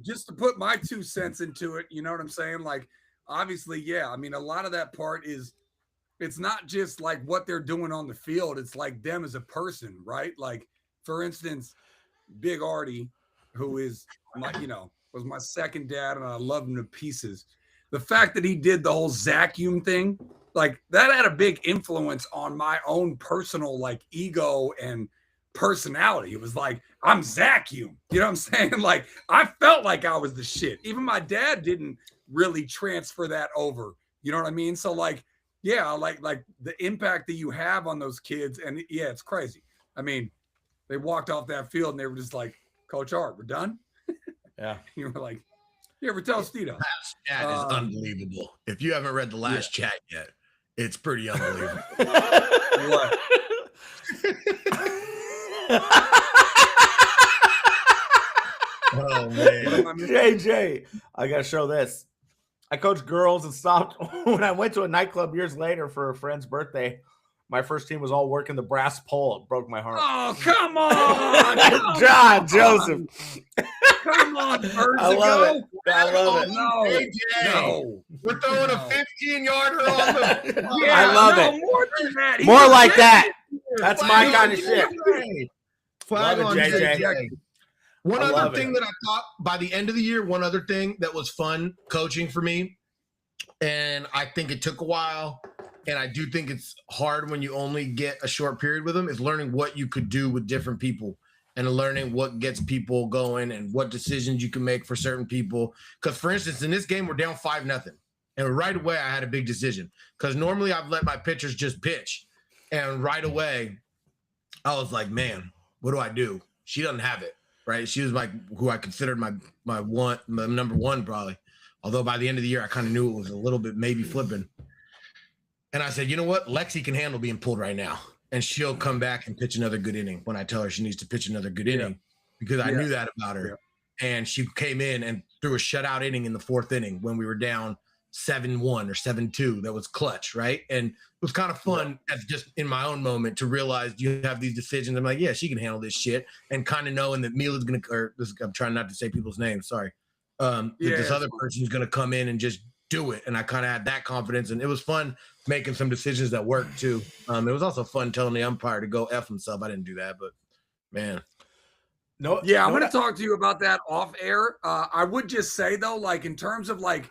Just to put my 2 cents into it, you know what I'm saying? Like, obviously, yeah. I mean, a lot of that part is it's not just like what they're doing on the field. It's like them as a person, right? Like, for instance, Big Artie, who is my, was my second dad, and I love him to pieces. The fact that he did the whole Zacium thing, like that had a big influence on my own personal like ego and personality. It was like, I'm Zacium. You know what I'm saying? Like I felt like I was the shit. Even my dad didn't really transfer that over. You know what I mean? So like, yeah, like the impact that you have on those kids. And yeah, it's crazy. I mean, they walked off that field and they were just like, Coach Art, we're done. Yeah. You were like, you ever tell Stito? Last chat is unbelievable. If you haven't read the last chat yet, it's pretty unbelievable. What? Oh man, JJ, I gotta show this. I coached girls and stopped when I went to a nightclub years later for a friend's birthday. My first team was all working the brass pole. It broke my heart. Oh, come on. John Joseph. Come on, I love it. I love it. No. We're throwing a 15-yarder on the. Yeah, I love it. More than that. More like that. That's my kind of shit. Flag Love on it, JJ. JJ. One I other love thing it. that I thought by the end of the year, one other thing that was fun coaching for me, and I think it took a while, and I do think it's hard when you only get a short period with them, is learning what you could do with different people and learning what gets people going and what decisions you can make for certain people. Because, for instance, in this game, we're down 5-0. And right away, I had a big decision. Because normally I've let my pitchers just pitch. And right away, I was like, man, what do I do? She doesn't have it, right? She was like who I considered my number one probably. Although by the end of the year, I kind of knew it was a little bit maybe flipping. And I said, you know what? Lexi can handle being pulled right now. And she'll come back and pitch another good inning when I tell her she needs to pitch another good inning because I knew that about her. Yeah. And she came in and threw a shutout inning in the 4th inning when we were down 7-1 or 7-2. That was clutch, right? And it was kind of fun as just in my own moment to realize you have these decisions. I'm like, yeah, she can handle this shit. And kind of knowing that Mila's going to, I'm trying not to say people's names, sorry. That this other person's going to come in and just do it. And I kind of had that confidence. And it was fun making some decisions that worked too. It was also fun telling the umpire to go F himself. I didn't do that, but man. No, Yeah, I'm no, going to talk to you about that off air. I would just say though, like in terms of like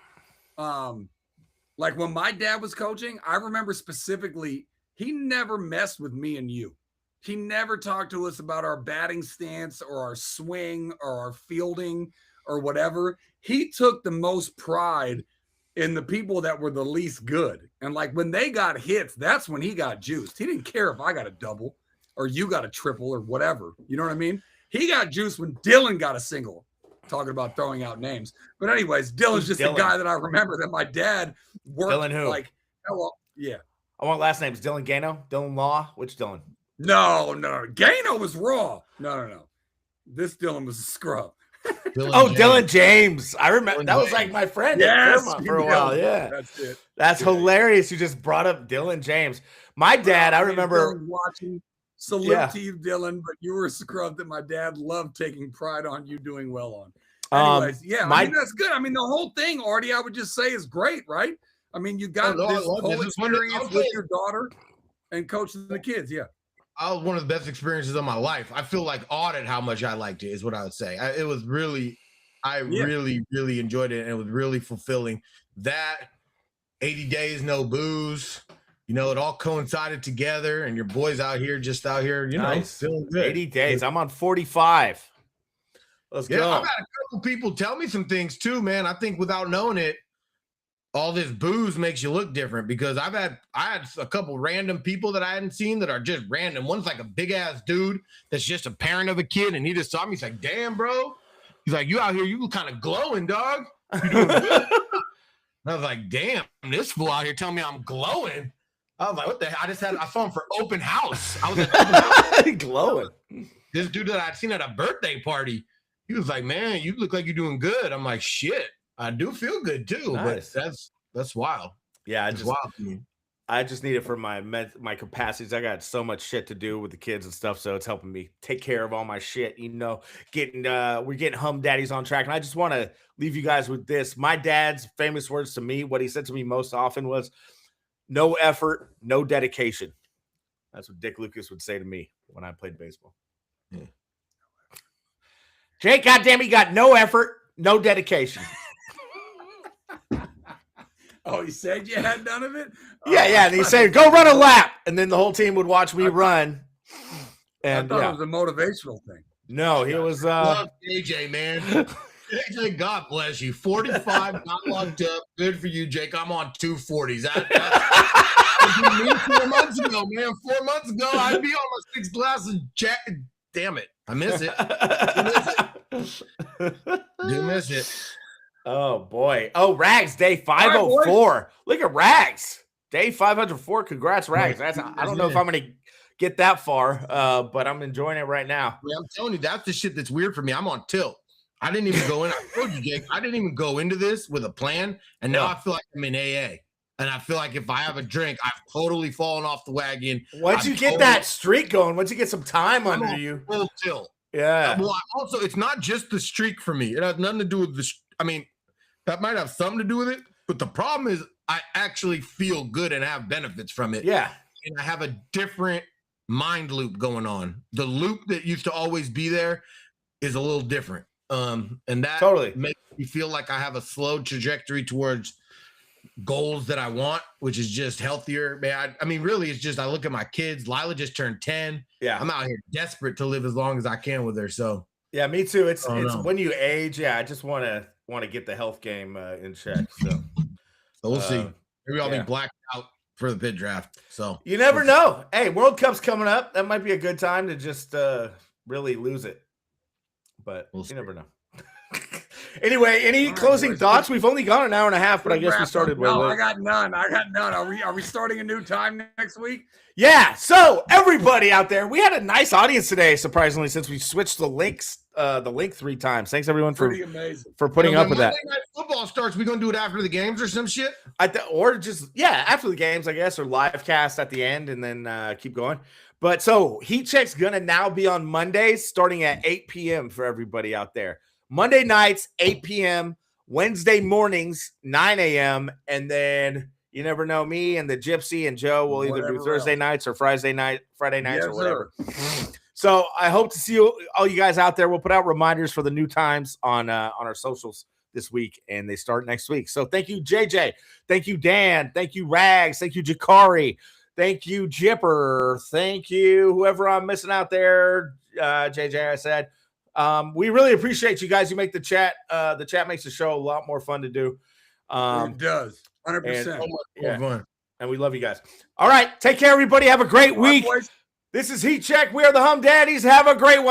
when my dad was coaching, I remember specifically he never messed with me and you. He never talked to us about our batting stance or our swing or our fielding or whatever. He took the most pride in the people that were the least good. And like when they got hits, that's when he got juiced. He didn't care if I got a double or you got a triple or whatever. You know what I mean? He got juiced when Dylan got a single. Talking about throwing out names. But anyways, Dylan's just the guy that I remember that my dad worked. Dylan who? Like, hello. Yeah. I want last names. Dylan Gano? Dylan Law? Which Dylan? No. Gano was raw. No. This Dylan was a scrub. Dylan James. I remember that was like my friend at Yes, Fairmont for a while. Yeah. That's it. That's hilarious. You just brought up Dylan James. My dad, I remember Dylan watching. Salute to you, Dylan, but you were a scrub that my dad loved taking pride on you doing well on. Anyways, I mean, that's good. I mean, the whole thing, Artie, I would just say is great, right? I mean, you got this whole experience with your daughter and coaching the kids. Yeah. I was one of the best experiences of my life. I feel like audit how much I liked it is what I would say. It was really, really, really enjoyed it. And it was really fulfilling. That 80 days, no booze, you know, it all coincided together and your boys out here, you know, feeling good. 80 days. I'm on 45. Let's go. I've had a couple people tell me some things too, man. I think without knowing it, all this booze makes you look different because I had a couple random people that I hadn't seen that are just random. One's like a big ass dude that's just a parent of a kid, and he just saw me. He's like, "Damn, bro." He's like, "You out here, you kind of glowing, dog." You doing good. I was like, "Damn, this fool out here telling me I'm glowing." I was like, "What the hell?" I saw him for open house. I was at open house. Glowing. This dude that I'd seen at a birthday party, he was like, "Man, you look like you're doing good." I'm like, "Shit, I do feel good too." Nice. But that's wild. Yeah, wild to me. I just need it for my capacities. I got so much shit to do with the kids and stuff, so it's helping me take care of all my shit. You know, we're getting Hum Daddies on track, and I just want to leave you guys with this. My dad's famous words to me, what he said to me most often was, "No effort, no dedication." That's what Dick Lucas would say to me when I played baseball. Yeah. Jake, goddamn, he got no effort, no dedication. Oh, he said you had none of it? Yeah. And he said, "Go run a lap." And then the whole team would watch me run. And I thought it was a motivational thing. No, he was love AJ, man. AJ, God bless you. 45, not locked up. Good for you, Jake. I'm on 240s. Me 4 months ago, man. 4 months ago, I'd be on my 6 glasses. Jack, damn it. I miss it. Do miss it. Oh boy. Oh, Rags, day 504. Right, look at Rags. Day 504. Congrats, Rags. I don't know if I'm gonna get that far, but I'm enjoying it right now. Yeah, I'm telling you, that's the shit that's weird for me. I'm on tilt. I didn't even go in. I told you, Jake, I didn't even go into this with a plan, and now I feel like I'm in AA. And I feel like if I have a drink, I've totally fallen off the wagon. Once you get that streak going, once you get some time under you, full tilt. Yeah. Well, also, it's not just the streak for me. It has nothing to do with I mean, that might have something to do with it, but the problem is I actually feel good and have benefits from it. Yeah. And I have a different mind loop going on. The loop that used to always be there is a little different. And that totally makes me feel like I have a slow trajectory towards goals that I want, which is just healthier. Man, I mean, really, it's just I look at my kids. Lila just turned 10. Yeah. I'm out here desperate to live as long as I can with her. So yeah, me too. It's when you age. Yeah, I just want to get the health game in check. So we'll see. Maybe I'll be blacked out for the pit draft. So you never know. Hey, World Cup's coming up. That might be a good time to just really lose it. But you never know. Anyway, any closing thoughts? We've only gone an hour and a half, but I guess we started way late. I got none. Are we starting a new time next week? Yeah. So everybody out there, we had a nice audience today, surprisingly, since we switched the link 3 times. Thanks everyone for putting up with that. Monday Night Football starts. We gonna do it after the games or some shit? Or just after the games, I guess, or live cast at the end, and then keep going. But so Heat Check's gonna now be on Mondays, starting at 8 p.m. for everybody out there. Monday nights, 8 p.m., Wednesday mornings, 9 a.m., and then you never know, me and the Gypsy and Joe will either do Thursday nights or Friday nights or whatever. So I hope to see all you guys out there. We'll put out reminders for the new times on our socials this week, and they start next week. So thank you, JJ. Thank you, Dan. Thank you, Rags. Thank you, Jakari. Thank you, Jipper. Thank you, whoever I'm missing out there. JJ, I said. We really appreciate you guys. You make the chat. The chat makes the show a lot more fun to do. It does. 100%. And we love you guys. All right. Take care, everybody. Have a great week. Boys. This is Heat Check. We are the Hum Daddies. Have a great one.